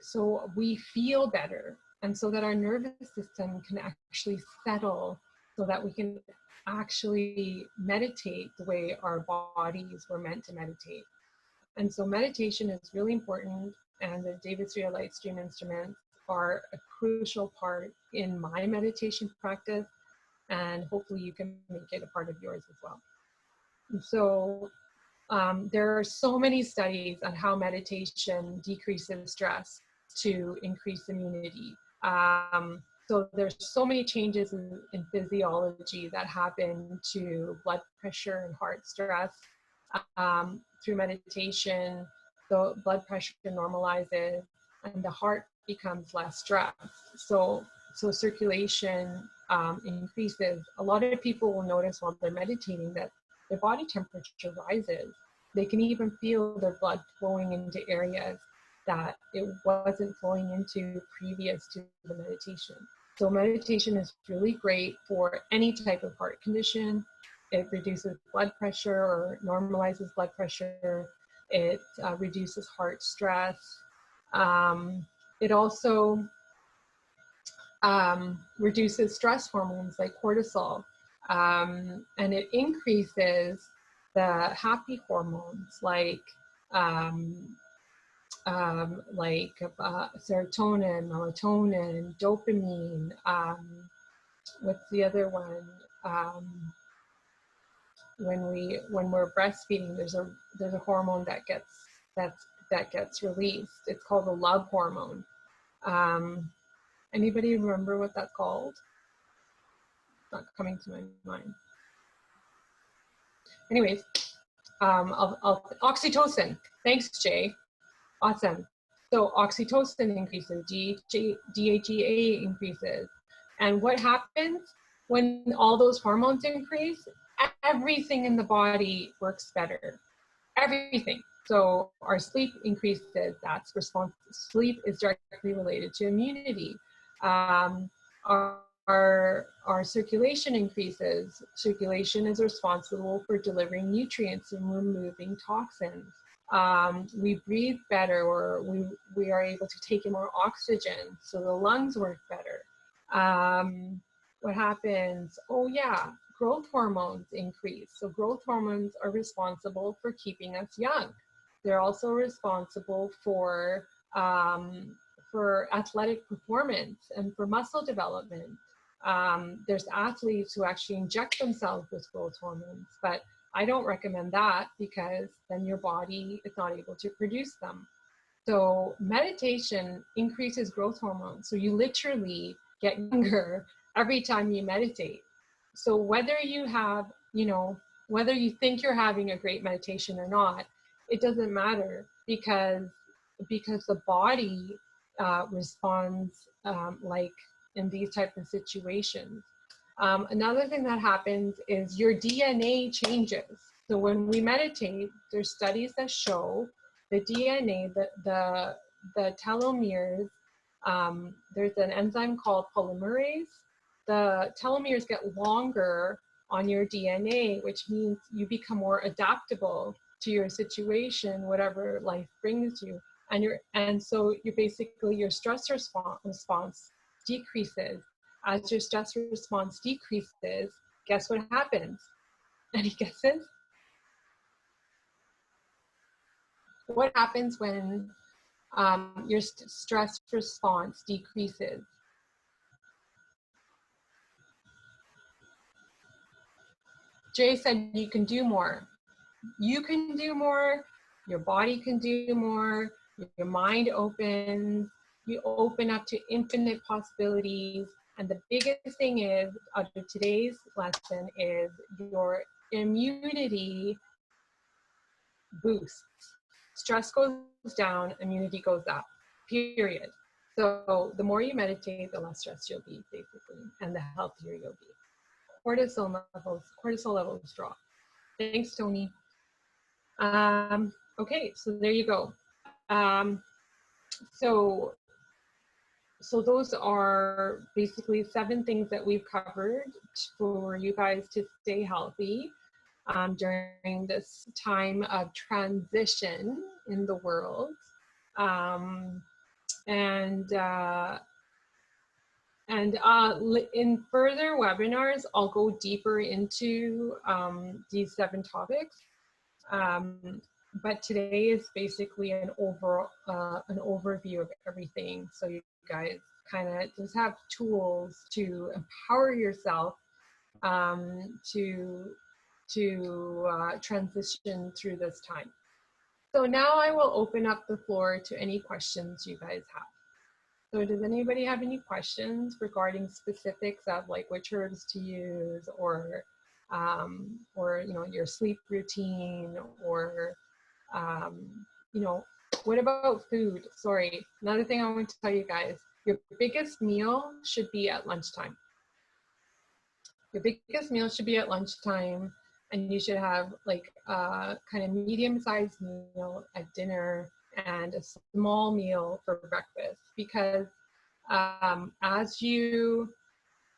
so we feel better, and so that our nervous system can actually settle, so that we can actually meditate the way our bodies were meant to meditate. And so meditation is really important, and the David Srida light stream instruments are a crucial part in my meditation practice, and hopefully you can make it a part of yours as well. And so there are so many studies on how meditation decreases stress to increase immunity. So there's so many changes in physiology that happen to blood pressure and heart stress through meditation. So blood pressure normalizes and the heart becomes less stressed. So circulation increases. A lot of people will notice while they're meditating that their body temperature rises. They can even feel their blood flowing into areas that it wasn't flowing into previous to the meditation. So meditation is really great for any type of heart condition. It reduces blood pressure or normalizes blood pressure. It reduces heart stress. It also reduces stress hormones like cortisol, and it increases the happy hormones like serotonin, melatonin, dopamine. What's the other one? When we're breastfeeding, there's a hormone that gets released. It's called the love hormone. Anybody remember what that's called? It's not coming to my mind. Anyways, oxytocin. Thanks, Jay. Awesome. So oxytocin increases, DHEA increases. And what happens when all those hormones increase? Everything in the body works better. Everything. So our sleep increases. Sleep is directly related to immunity. Our circulation increases. Circulation is responsible for delivering nutrients and removing toxins. We breathe better, or we are able to take in more oxygen, so the lungs work better. What happens? Oh yeah, growth hormones increase. So growth hormones are responsible for keeping us young. They're also responsible for athletic performance and for muscle development. There's athletes who actually inject themselves with growth hormones, but I don't recommend that because then your body is not able to produce them. So meditation increases growth hormones. So you literally get younger every time you meditate. So whether you have, whether you think you're having a great meditation or not, it doesn't matter because the body responds like in these type of situations. Another thing that happens is your DNA changes. So when we meditate, there's studies that show the DNA, the telomeres, there's an enzyme called polymerase. The telomeres get longer on your DNA, which means you become more adaptable to your situation, whatever life brings you. And so you basically, your stress response decreases. As your stress response decreases, guess what happens? Any guesses? What happens when your stress response decreases? Jay said you can do more. You can do more, your body can do more, your mind opens, you open up to infinite possibilities. And the biggest thing is, out of today's lesson, is your immunity boosts. Stress goes down, immunity goes up, period. So the more you meditate, the less stressed you'll be, basically, and the healthier you'll be. Cortisol levels drop. Thanks, Tony. Okay, so there you go. So those are basically 7 things that we've covered for you guys to stay healthy during this time of transition in the world. In further webinars, I'll go deeper into these 7 topics. But today is basically an overview of everything. So you guys kind of just have tools to empower yourself to transition through this time. So now I will open up the floor to any questions you guys have. So does anybody have any questions regarding specifics of like which herbs to use, or you know, your sleep routine, or you know, what about food? Sorry, another thing I want to tell you guys, your biggest meal should be at lunchtime. Your biggest meal should be at lunchtime, and you should have like a kind of medium-sized meal at dinner and a small meal for breakfast, because as you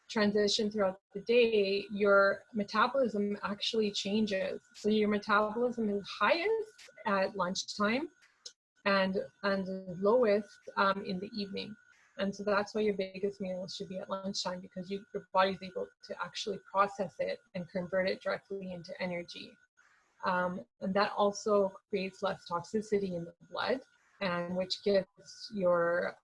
transition throughout the day, your metabolism actually changes. So your metabolism is highest at lunchtime and lowest in the evening. And so that's why your biggest meal should be at lunchtime, because your body's able to actually process it and convert it directly into energy. And that also creates less toxicity in the blood, and which gives your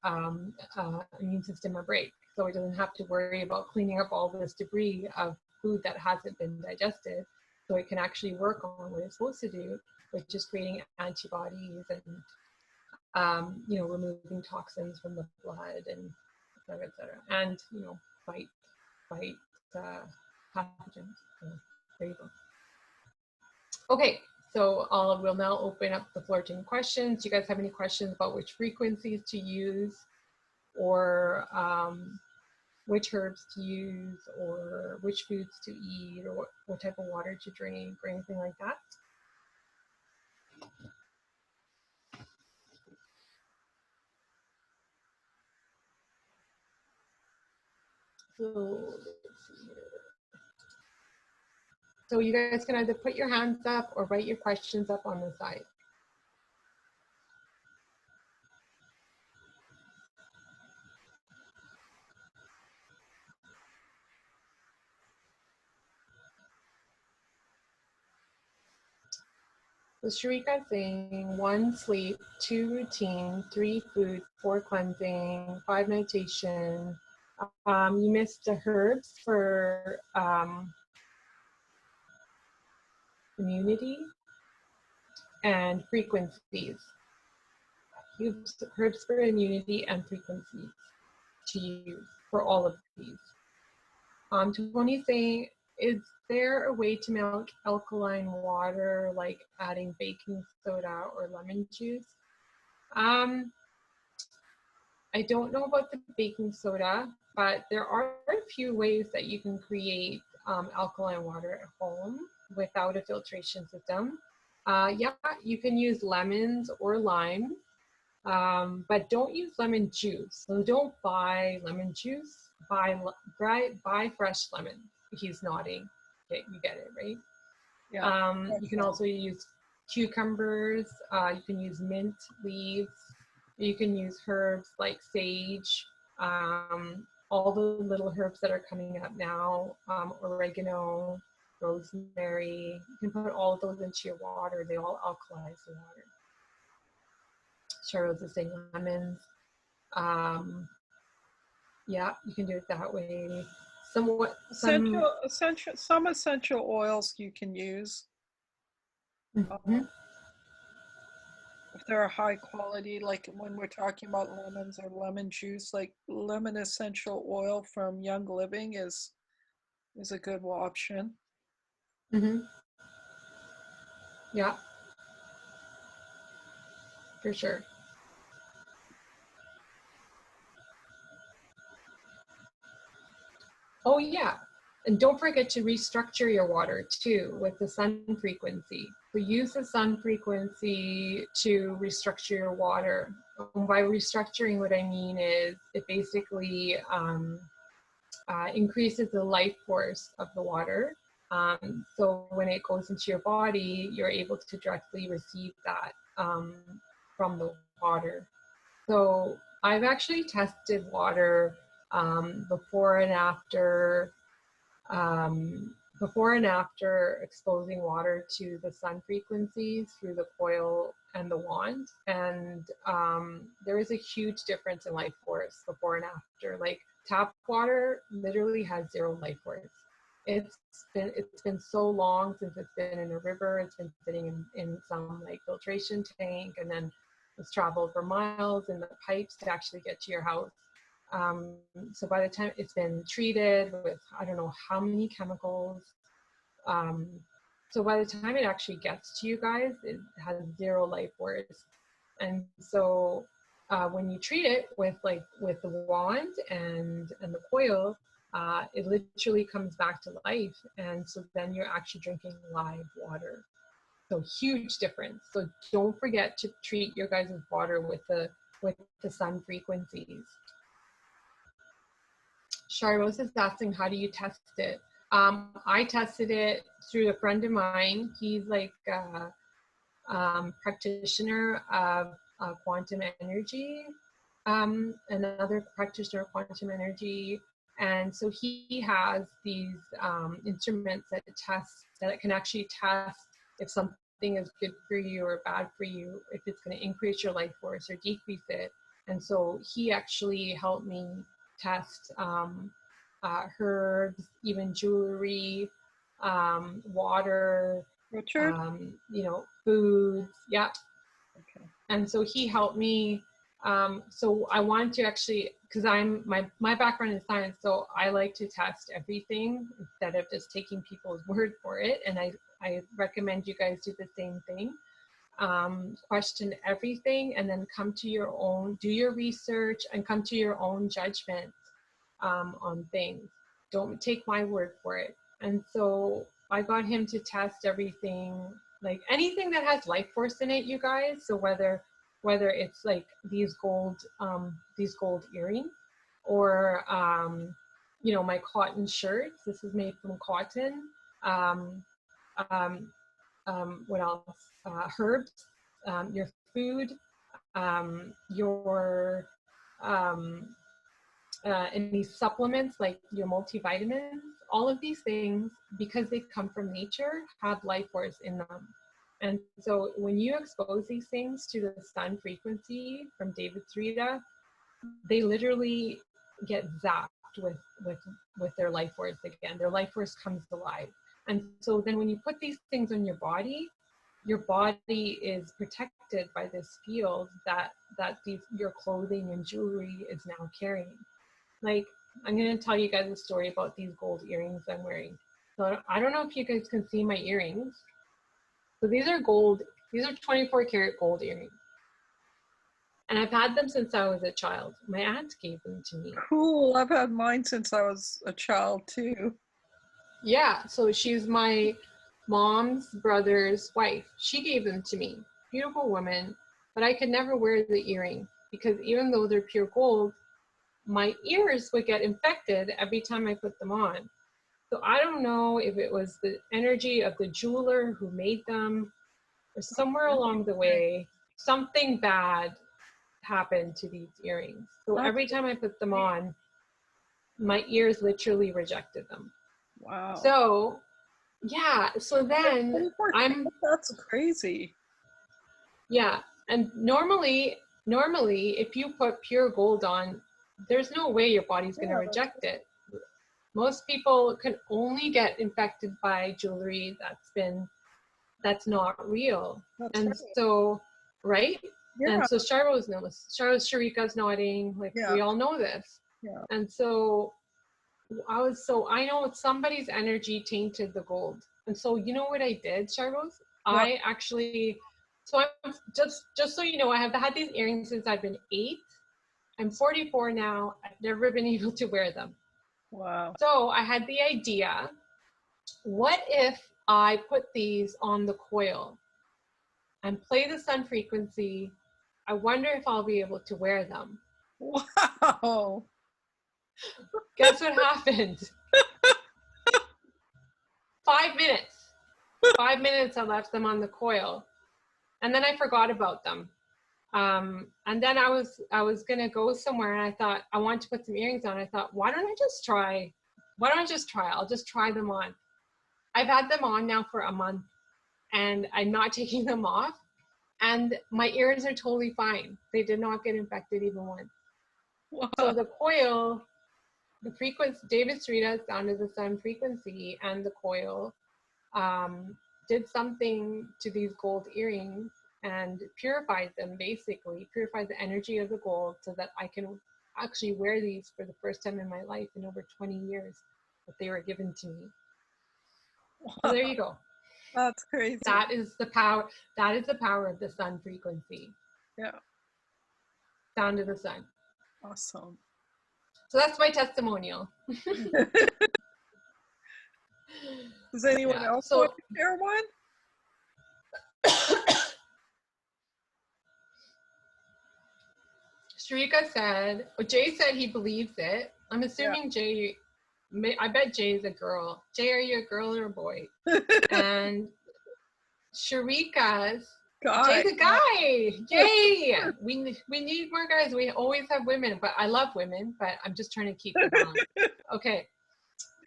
immune system a break. So it doesn't have to worry about cleaning up all this debris of food that hasn't been digested. So it can actually work on what it's supposed to do, which is creating antibodies and you know, removing toxins from the blood, and et cetera, and you know, fight pathogens. So there you go. Okay, so we'll now open up the floor to any questions. Do you guys have any questions about which frequencies to use, or which herbs to use, or which foods to eat, or what type of water to drink, or anything like that? So let's see here. So you guys can either put your hands up or write your questions up on the side. So Sharika is saying 1, sleep, 2, routine, 3, food, 4, cleansing, 5, meditation. You missed the herbs for immunity and frequencies. Use herbs for immunity and frequencies to use for all of these. Tony's saying, is there a way to make alkaline water, like adding baking soda or lemon juice? I I don't know about the baking soda, but there are a few ways that you can create alkaline water at home without a filtration system. Yeah, you can use lemons or lime, but don't use lemon juice. So don't buy lemon juice. Buy fresh lemon. He's nodding. Okay, you get it, right? Yeah. You can also use cucumbers. You can use mint leaves. You can use herbs like sage, all the little herbs that are coming up now, oregano, rosemary. You can put all of those into your water. They all alkalize the water. Charles is saying lemons. Yeah, you can do it that way. Some essential oils you can use. Mhm. If they're high quality, like when we're talking about lemons or lemon juice, like lemon essential oil from Young Living is a good option. Yeah, for sure. Oh yeah, and don't forget to restructure your water too with the sun frequency. So use the sun frequency to restructure your water. By restructuring, what I mean is it basically increases the life force of the water. So when it goes into your body, you're able to directly receive that from the water. So I've actually tested water before and after exposing water to the sun frequencies through the coil and the wand, and there is a huge difference in life force before and after. Like tap water literally has zero life force. It's been so long since it's been in a river. It's been sitting in some like filtration tank, and then it's traveled for miles in the pipes to actually get to your house. So by the time it's been treated with, I don't know how many chemicals, so by the time it actually gets to you guys, it has zero life force. And so when you treat it with the wand and the coil, it literally comes back to life. And so then you're actually drinking live water. So huge difference. So don't forget to treat your guys' water with the sun frequencies. Charlos is asking, how do you test it? I tested it through a friend of mine. He's like a practitioner of quantum energy, another practitioner of quantum energy. And so he has these instruments that can actually test if something is good for you or bad for you, if it's going to increase your life force or decrease it. And so he actually helped me test herbs, even jewelry, water, Richard? foods. Yeah. Okay. And so he helped me. So I want to actually, because my background in science, so I like to test everything instead of just taking people's word for it. And I recommend you guys do the same thing. Question everything, and then do your research and come to your own judgment on things. Don't take my word for it. And so I got him to test everything, like anything that has life force in it, you guys. So whether it's like these gold earrings, or my cotton shirts. This is made from cotton. What else? Herbs, your food, your any supplements like your multivitamins. All of these things, because they come from nature, have life force in them. And so when you expose these things to the sun frequency from David Srita, they literally get zapped with their life force again. Their life force comes alive. And so then when you put these things on your body is protected by this field that your clothing and jewelry is now carrying. Like, I'm going to tell you guys a story about these gold earrings I'm wearing. So I don't know if you guys can see my earrings. So these are gold. These are 24 karat gold earrings. And I've had them since I was a child. My aunt gave them to me. Cool. I've had mine since I was a child too. Yeah, so she's my mom's brother's wife. She gave them to me. Beautiful woman, but I could never wear the earring because even though they're pure gold, my ears would get infected every time I put them on. So I don't know if it was the energy of the jeweler who made them, or somewhere along the way, something bad happened to these earrings. So every time I put them on, my ears literally rejected them. Wow. So yeah, so then that's crazy. Yeah, and normally if you put pure gold on, there's no way your body's going to reject it. Most people can only get infected by jewelry that's not real. That's and right. So, right? Yeah. And so Sharika's Sharika's nodding, like we all know this. Yeah. And so I know somebody's energy tainted the gold. And so you know what I did, Shargos? I actually, so I'm just so you know, I have had these earrings since I've been 8. I'm 44 now. I've never been able to wear them. Wow. So I had the idea, what if I put these on the coil and play the sun frequency? I wonder if I'll be able to wear them. Wow. Guess what happened? 5 minutes. 5 minutes I left them on the coil. And then I forgot about them. And then I was gonna go somewhere and I thought, I want to put some earrings on. I thought, why don't I just try? I'll just try them on. I've had them on now for a month and I'm not taking them off. And my ears are totally fine. They did not get infected even once. Wow. So the coil, the frequency, David Sarita sounded the sun frequency, and the coil did something to these gold earrings and purified them, basically purified the energy of the gold so that I can actually wear these for the first time in my life in over 20 years that they were given to me. Wow. So there you go. That's crazy. That is the power. That is the power of the sun frequency. Yeah. Sound of the sun. Awesome. So that's my testimonial. Does anyone else want to share one? Sharika said, well, Jay said he believes it. I'm assuming Jay, I bet Jay's a girl. Jay, are you a girl or a boy? And Sharika's, Jay's a guy. Yay! We need more guys. We always have women, but I love women, but I'm just trying to keep the balance. Okay.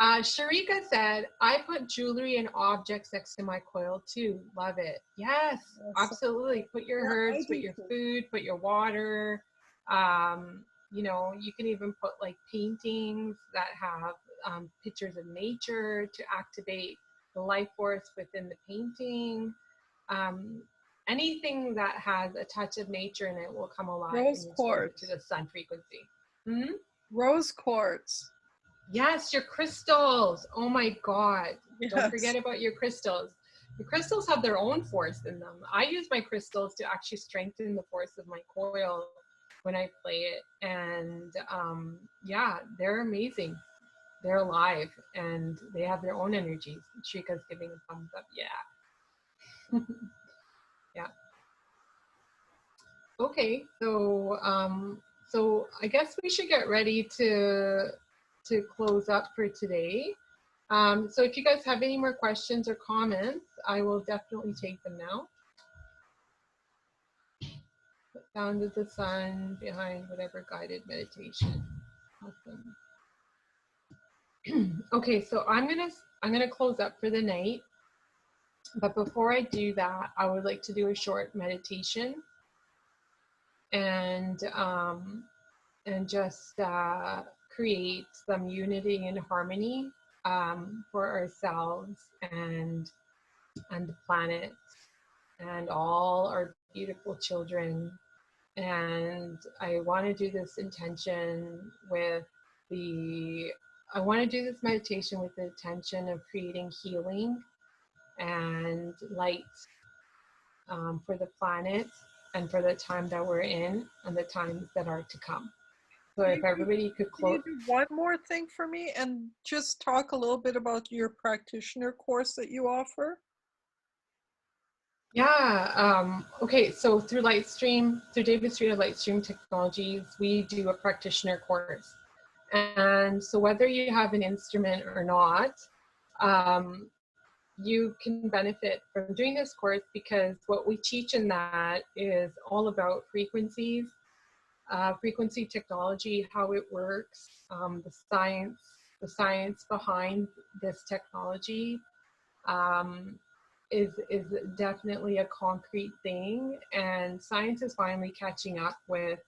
Sharika said, I put jewelry and objects next to my coil too. Love it. Yes, absolutely. Put your herbs, put your food, put your water. You know, you can even put like paintings that have pictures of nature to activate the life force within the painting. Anything that has a touch of nature in it will come alive. Rose quartz. To the sun frequency. Rose quartz. Yes, your crystals. Oh my God. Yes. Don't forget about your crystals. The crystals have their own force in them. I use my crystals to actually strengthen the force of my coil when I play it. And yeah, they're amazing. They're alive and they have their own energies. Shrika's giving a thumbs up. Yeah. Yeah. Okay. So I guess we should get ready to close up for today. So if you guys have any more questions or comments, I will definitely take them now. Put sound of the sun behind whatever guided meditation. Awesome. Okay, so I'm gonna close up for the night. But before I do that, I would like to do a short meditation and just create some unity and harmony for ourselves and the planet and all our beautiful children. And I want to do this intention with I want to do this meditation with the intention of creating healing and light for the planet and for the time that we're in and the times that are to come. So if everybody could Can you close. do one more thing for me and just talk a little bit about your practitioner course that you offer? Yeah, okay, so through Lightstream, through David Street of Lightstream Technologies, we do a practitioner course. And so whether you have an instrument or not, you can benefit from doing this course because what we teach in that is all about frequencies, frequency technology, how it works, the science behind this technology. Is definitely a concrete thing, and science is finally catching up with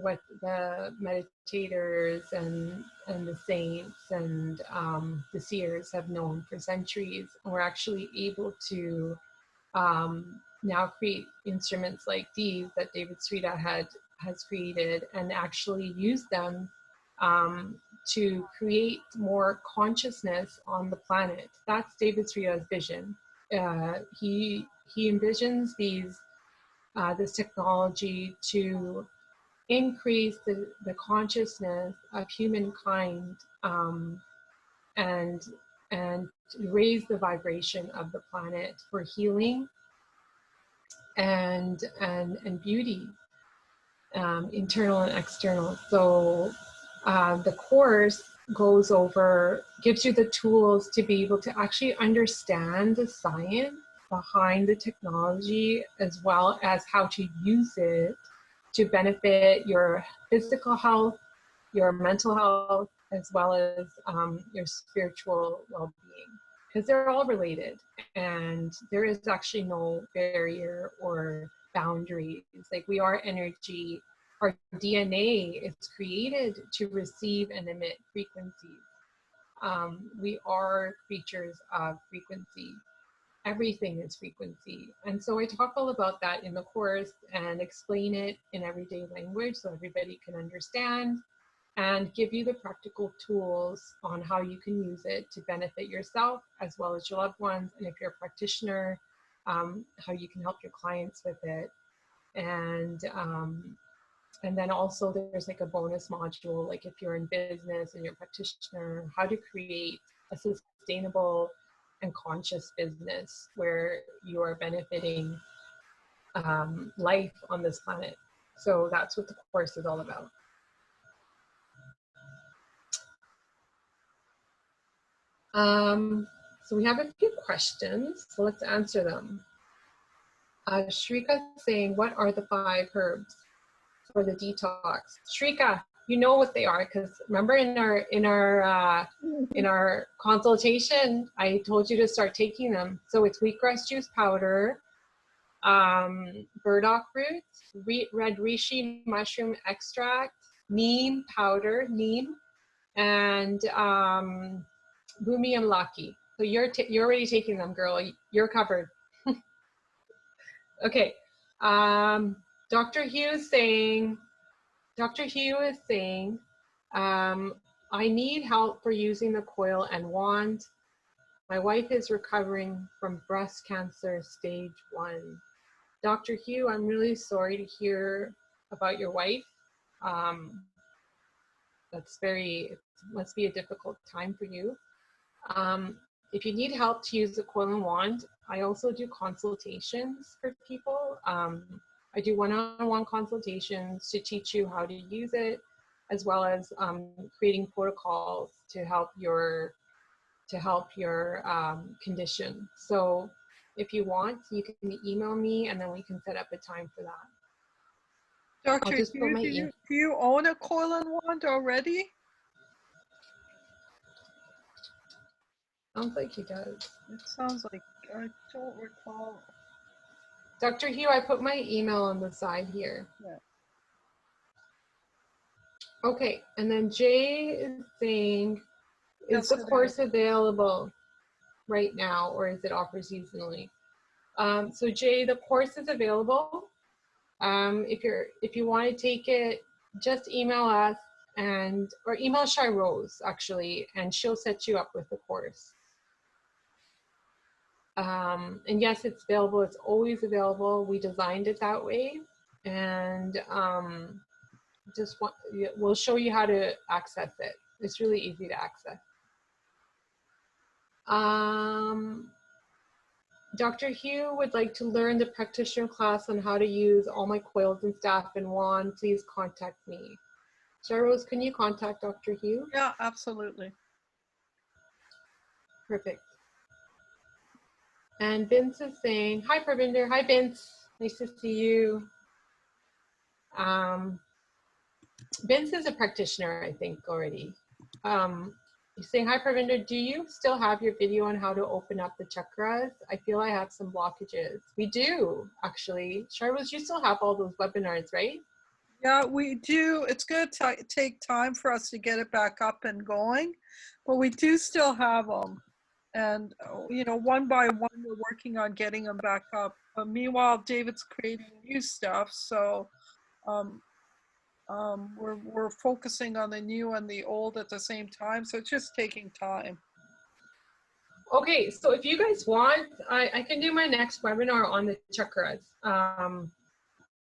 what the meditators and the saints and the seers have known for centuries. And we're actually able to now create instruments like these that David Srida has created and actually use them to create more consciousness on the planet. That's David Srida's vision. He envisions this technology to increase the consciousness of humankind and raise the vibration of the planet for healing and beauty, internal and external. So the course gives you the tools to be able to actually understand the science behind the technology, as well as how to use it to benefit your physical health, your mental health, as well as your spiritual well-being, because they're all related, and there is actually no barrier or boundaries. Like, we are energy. Our DNA is created to receive and emit frequencies. We are creatures of frequency. Everything is frequency. And so I talk all about that in the course and explain it in everyday language so everybody can understand, and give you the practical tools on how you can use it to benefit yourself as well as your loved ones. And if you're a practitioner, how you can help your clients with it. And then also there's like a bonus module, like if you're in business and you're a practitioner, how to create a sustainable and conscious business where you are benefiting life on this planet. So that's what the course is all about. So we have a few questions, so let's answer them. Shrika saying, what are the 5 herbs for the detox? Shrika, you know what they are, because remember in our consultation, I told you to start taking them. So it's wheatgrass juice powder, burdock roots, red reishi mushroom extract, neem powder, and Bhumi and Lucky. So you're already taking them, girl. You're covered. Okay. Dr. Hugh is saying, I need help for using the coil and wand. My wife is recovering from breast cancer stage 1. Dr. Hugh, I'm really sorry to hear about your wife. It must be a difficult time for you. If you need help to use the coil and wand, I also do consultations for people. I do one-on-one consultations to teach you how to use it, as well as creating protocols to help your condition. So if you want, you can email me and then we can set up a time for that. Doctor, do you own a coil and wand already? Sounds like he does. It sounds like, I don't recall. Dr. Hugh, I put my email on the side here. Yeah. Okay, and then Jay is saying, is the course available right now, or is it offered seasonally? So Jay, the course is available. If you want to take it, just email us or email Shy Rose actually, and she'll set you up with the course. And yes, it's available. It's always available. We designed it that way. And we'll show you how to access it. It's really easy to access. Dr. Hugh would like to learn the practitioner class on how to use all my coils and staff and wand. Please contact me. Rose, can you contact Dr. Hugh? Yeah, absolutely. Perfect. And Vince is saying, hi, Parvinder. Hi, Vince. Nice to see you. Vince is a practitioner, I think, already. He's saying, hi, Parvinder. Do you still have your video on how to open up the chakras? I feel I have some blockages. We do, actually. Charles, you still have all those webinars, right? Yeah, we do. It's going to take time for us to get it back up and going, but we do still have them. And, you know, one by one, we're working on getting them back up. Meanwhile, David's creating new stuff. So we're focusing on the new and the old at the same time. So it's just taking time. Okay, so if you guys want, I can do my next webinar on the chakras.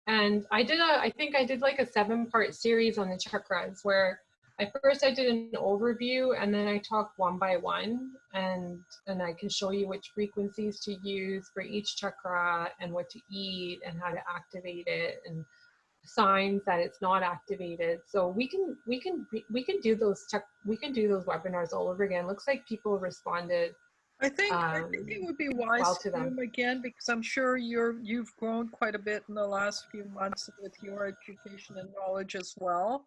And I think I did like a 7-part series on the chakras where I did an overview and then I talked one by one and I can show you which frequencies to use for each chakra and what to eat and how to activate it and signs that it's not activated. So we can do those webinars all over again. Looks like people responded. I think it would be wise well to to do them. them again because I'm sure you've grown quite a bit in the last few months with your education and knowledge as well,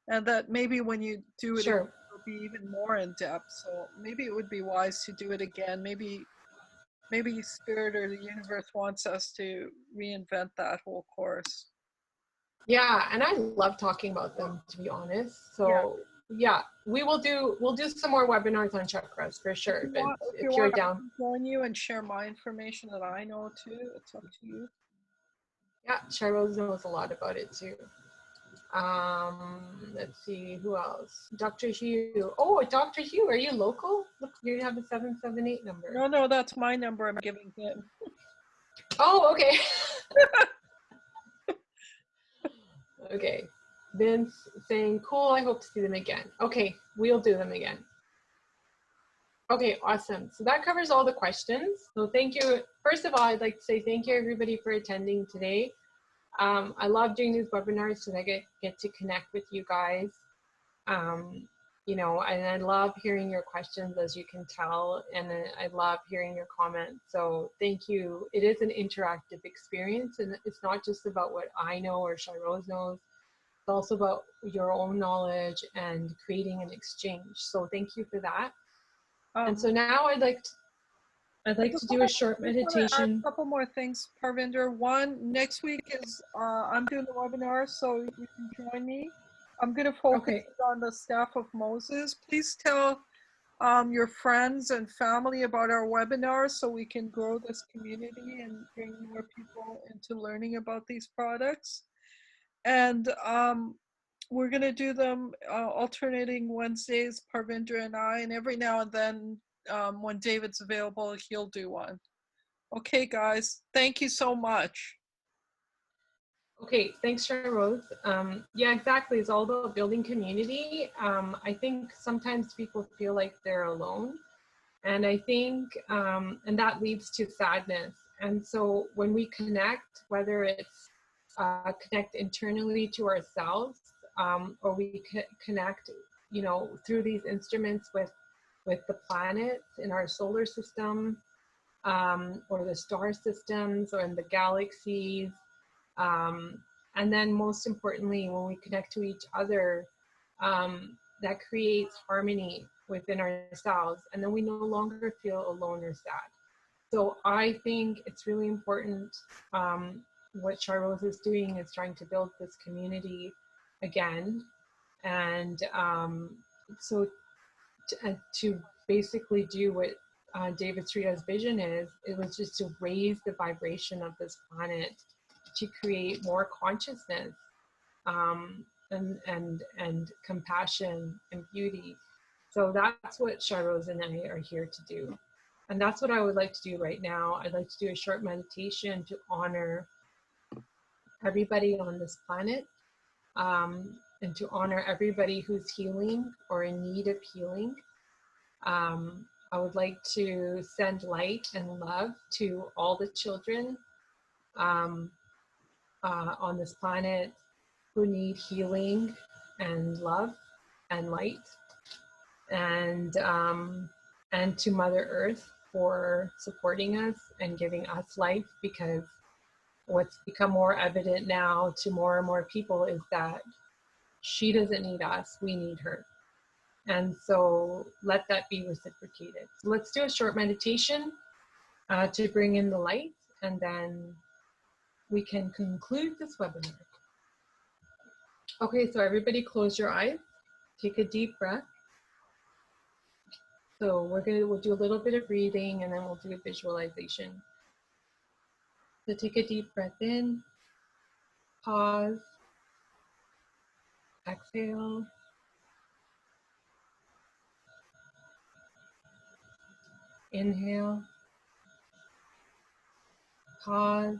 and that maybe when you do it, Sure. it'll be even more in depth. So maybe it would be wise to do it again. Maybe Spirit or the universe wants us to reinvent that whole course. Yeah, and I love talking about them, to be honest. So yeah, we'll do some more webinars on chakras for sure. If you're down, I can join you and share my information that I know too. It's up to you. Yeah, Rose knows a lot about it too. Let's see, who else? Dr. Hugh. Oh, Dr. Hugh, are you local? Look, you have a 778 number. No, that's my number I'm giving him. Oh, okay. Okay. Vince saying, cool, I hope to see them again. Okay, we'll do them again. Okay, awesome. So that covers all the questions. So thank you. First of all, I'd like to say thank you everybody for attending today. I love doing these webinars so I get to connect with you guys. You know, and I love hearing your questions, as you can tell, and I love hearing your comments. So thank you. It is an interactive experience, and it's not just about what I know or Rose knows. It's also about your own knowledge and creating an exchange. So thank you for that. And so now I'd like to do a short meditation. A couple more things, Parvinder. One, next week is I'm doing the webinar, so you can join me. I'm going to focus on the staff of Moses. Please tell your friends and family about our webinar so we can grow this community and bring more people into learning about these products. And we're going to do them alternating Wednesdays, Parvinder and I, and every now and then when David's available, he'll do one. Okay, guys, thank you so much. Okay, thanks, Rose. Yeah, exactly. It's all about building community. I think sometimes people feel like they're alone. And I think, and that leads to sadness. And so when we connect, whether it's connect internally to ourselves, or we connect, you know, through these instruments with the planets in our solar system, or the star systems, or in the galaxies, and then most importantly, when we connect to each other, that creates harmony within ourselves, and then we no longer feel alone or sad. So I think it's really important. What Rose is doing is trying to build this community again, and so to basically do what David Srida's vision is, it was just to raise the vibration of this planet to create more consciousness, and compassion and beauty. So that's what Rose and I are here to do. And that's what I would like to do right now. I'd like to do a short meditation to honor everybody on this planet, and to honor everybody who's healing or in need of healing. I would like to send light and love to all the children on this planet who need healing and love and light, and to Mother Earth for supporting us and giving us life, because what's become more evident now to more and more people is that she doesn't need us, we need her. And so let that be reciprocated. So let's do a short meditation to bring in the light, and then we can conclude this webinar. Okay, so everybody close your eyes, take a deep breath. So we'll do a little bit of breathing, and then we'll do a visualization. So take a deep breath in, pause, exhale, inhale, pause,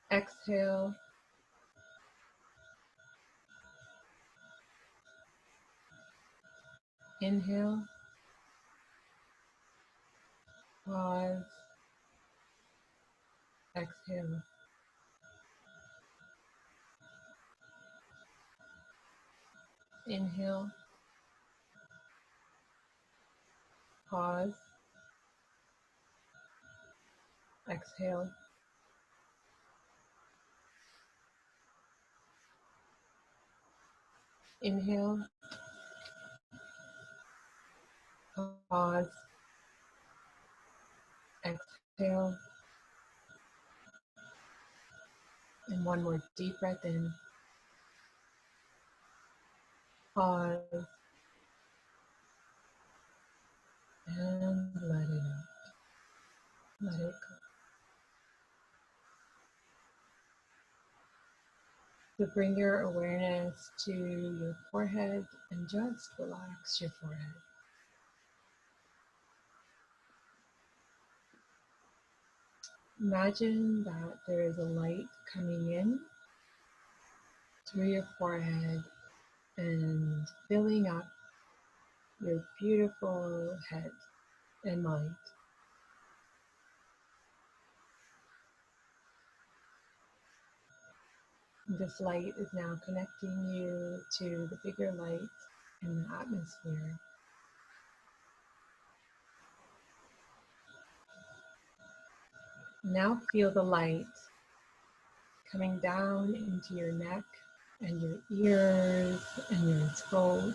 exhale, inhale, pause, exhale. Inhale, pause, exhale. Inhale, pause, exhale. And one more deep breath in, pause, and let it out. Let it go. So bring your awareness to your forehead and just relax your forehead. Imagine that there is a light coming in through your forehead and filling up your beautiful head and mind. This light is now connecting you to the bigger light in the atmosphere. Now feel the light coming down into your neck and your ears and your throat,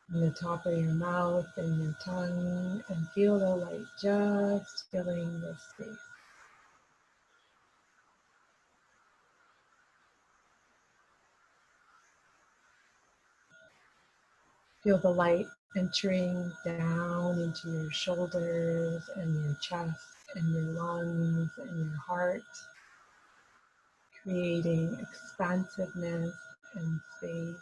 and the top of your mouth and your tongue, and feel the light just filling this space. Feel the light entering down into your shoulders and your chest and your lungs and your heart, creating expansiveness and space.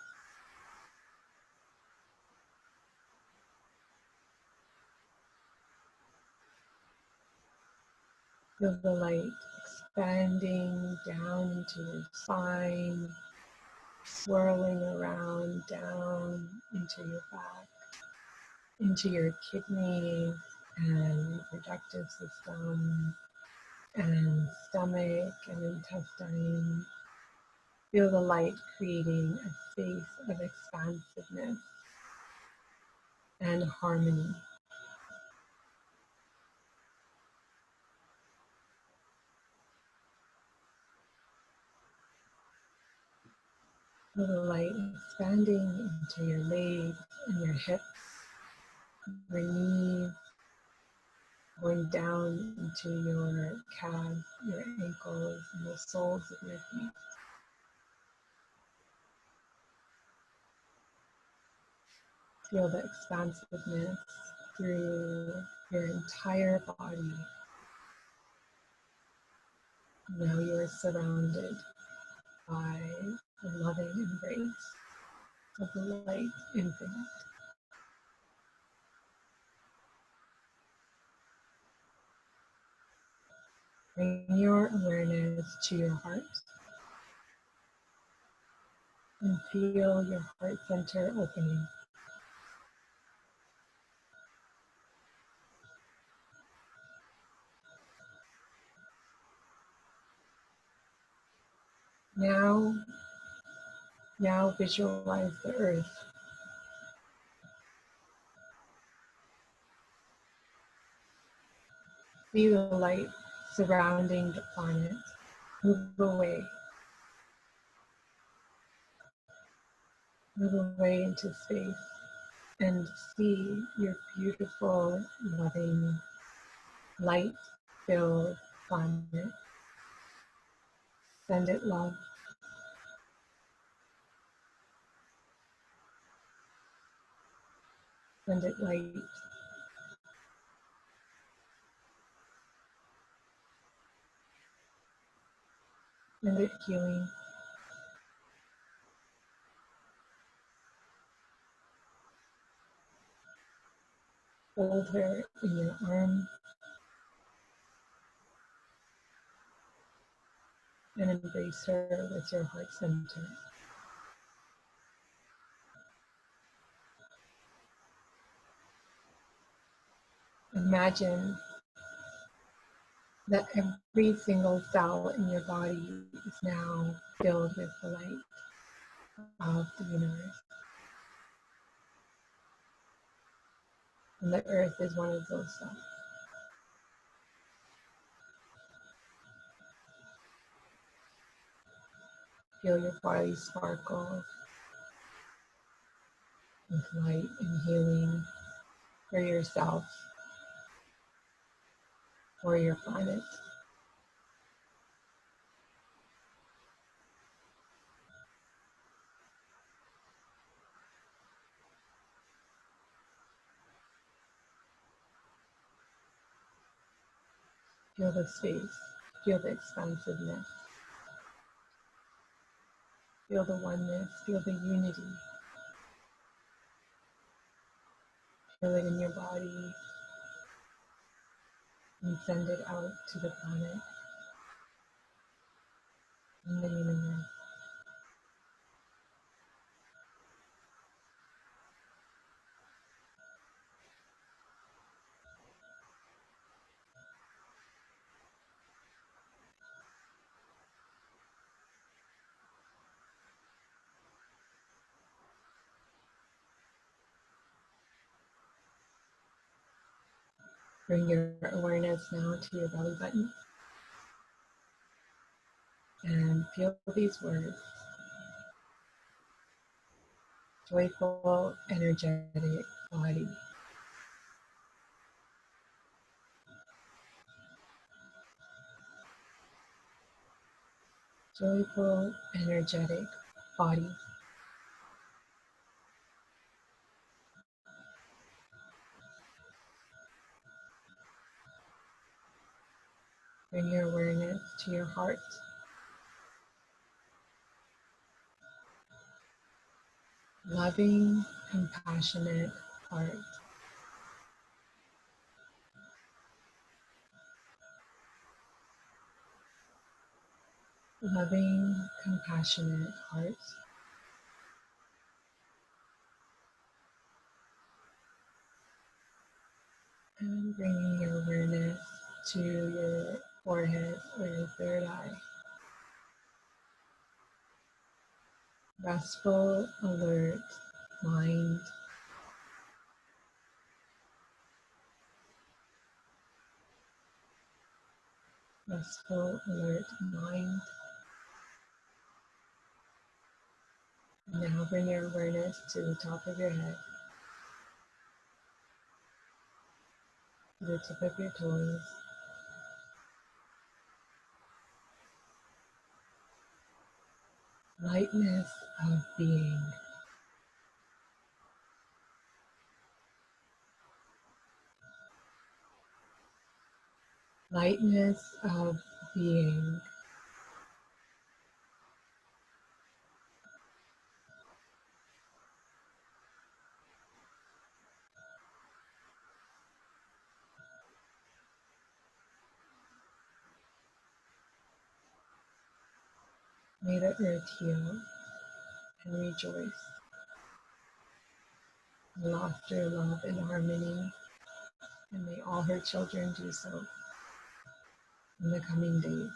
Feel the light expanding down into your spine, swirling around down into your back, into your kidneys and reproductive system and stomach and intestine. Feel the light creating a space of expansiveness and harmony. Feel the light expanding into your legs and your hips, your knees, going down into your calves, your ankles, and the soles of your feet. Feel the expansiveness through your entire body. Now you are surrounded by the loving embrace of the light infinite. Bring your awareness to your heart and feel your heart center opening. Now visualize the earth. See the light surrounding the planet. Move away. Move away into space and see your beautiful, loving, light-filled planet. Send it love. Send it light. Send it healing. Hold her in your arms and embrace her with your heart center. Imagine that every single cell in your body is now filled with the light of the universe. And the earth is one of those cells. Feel your body sparkle with light and healing for yourself, for your planet. Feel the space, feel the expansiveness, feel the oneness, feel the unity. Feel it in your body and send it out to the planet and the universe. Bring your awareness now to your belly button and feel these words. Joyful, energetic body. Joyful, energetic body. Bring your awareness to your heart. Loving, compassionate heart. Loving, compassionate heart. And bringing your awareness to your forehead or your third eye. Restful, alert mind. Restful, alert mind. And now bring your awareness to the top of your head, to the tip of your toes. Lightness of being. Lightness of being. May the earth heal and rejoice in laughter, love, and harmony, and may all her children do so in the coming days.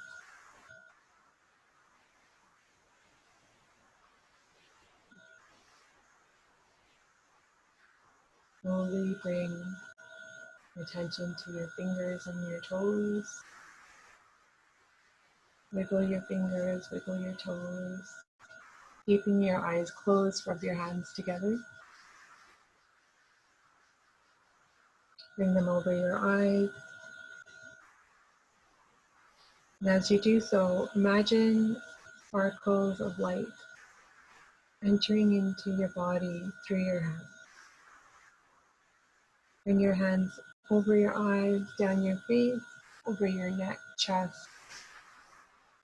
Slowly bring attention to your fingers and your toes. Wiggle your fingers, wiggle your toes. Keeping your eyes closed, rub your hands together. Bring them over your eyes. And as you do so, imagine sparkles of light entering into your body through your hands. Bring your hands over your eyes, down your face, over your neck, chest,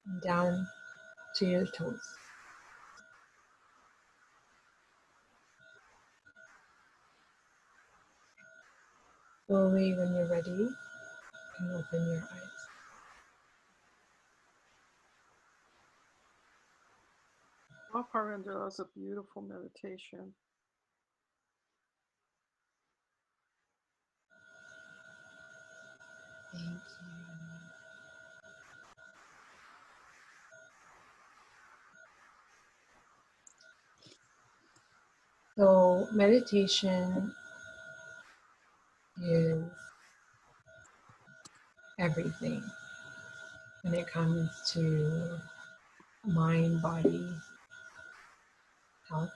and down to your toes. Slowly, when you're ready, you can open your eyes. Well, Parvinder, that was a beautiful meditation. Thank you. So meditation is everything when it comes to mind, body, health.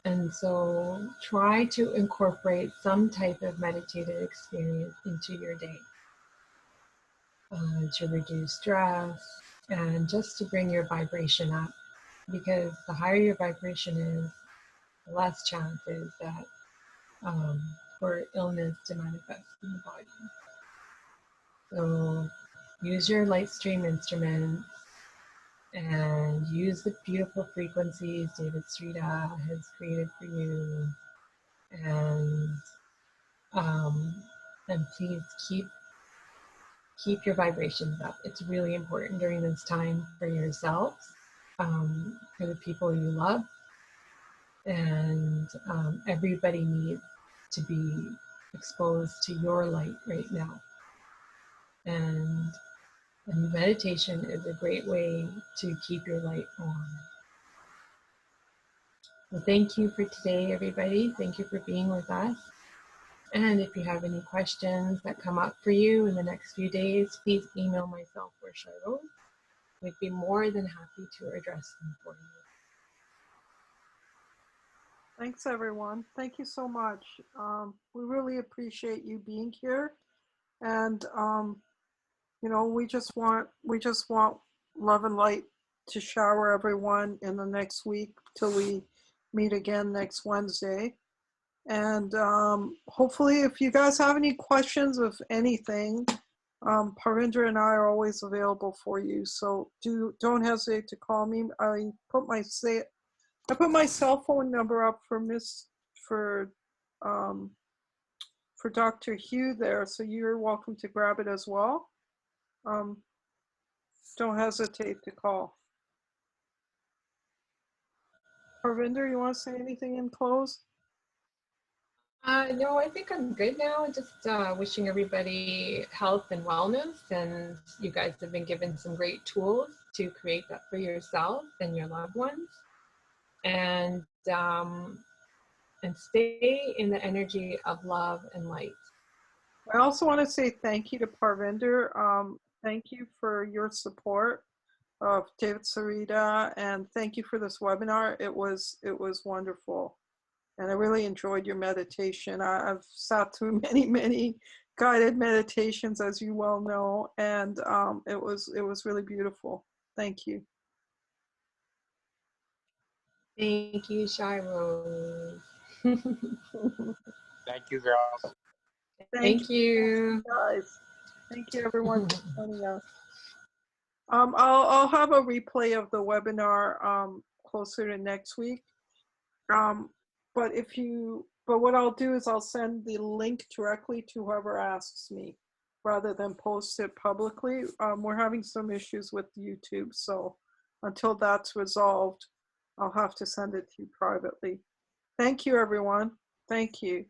And so try to incorporate some type of meditative experience into your day to reduce stress and just to bring your vibration up. Because the higher your vibration is, the less chance is that for illness to manifest in the body. So use your light stream instruments and use the beautiful frequencies David Srida has created for you. And please keep your vibrations up. It's really important during this time for yourselves, for the people you love, and everybody needs to be exposed to your light right now. And meditation is a great way to keep your light on. Well, thank you for today, everybody. Thank you for being with us. And if you have any questions that come up for you in the next few days, please email myself or Cheryl. We'd be more than happy to address them for you. Thanks, everyone. Thank you so much. We really appreciate you being here. And, you know, we just want love and light to shower everyone in the next week till we meet again next Wednesday. And hopefully, if you guys have any questions of anything, Parvinder and I are always available for you. So don't hesitate to call me. I put my cell phone number up for Dr. Hugh there, so you're welcome to grab it as well. Don't hesitate to call. Parvinder, you want to say anything in close? No, I think I'm good now. Just wishing everybody health and wellness. And you guys have been given some great tools to create that for yourself and your loved ones. And stay in the energy of love and light. I also want to say thank you to Parvinder. Thank you for your support of David Sarita, and thank you for this webinar. It was wonderful, and I really enjoyed your meditation. I've sat through many guided meditations, as you well know, and it was really beautiful. Thank you. Thank you, Shiro. Thank you, girls. Thank you, guys. Thank you, everyone, for joining us. I'll have a replay of the webinar closer to next week. But what I'll do is I'll send the link directly to whoever asks me, rather than post it publicly. We're having some issues with YouTube, so until that's resolved, I'll have to send it to you privately. Thank you, everyone. Thank you.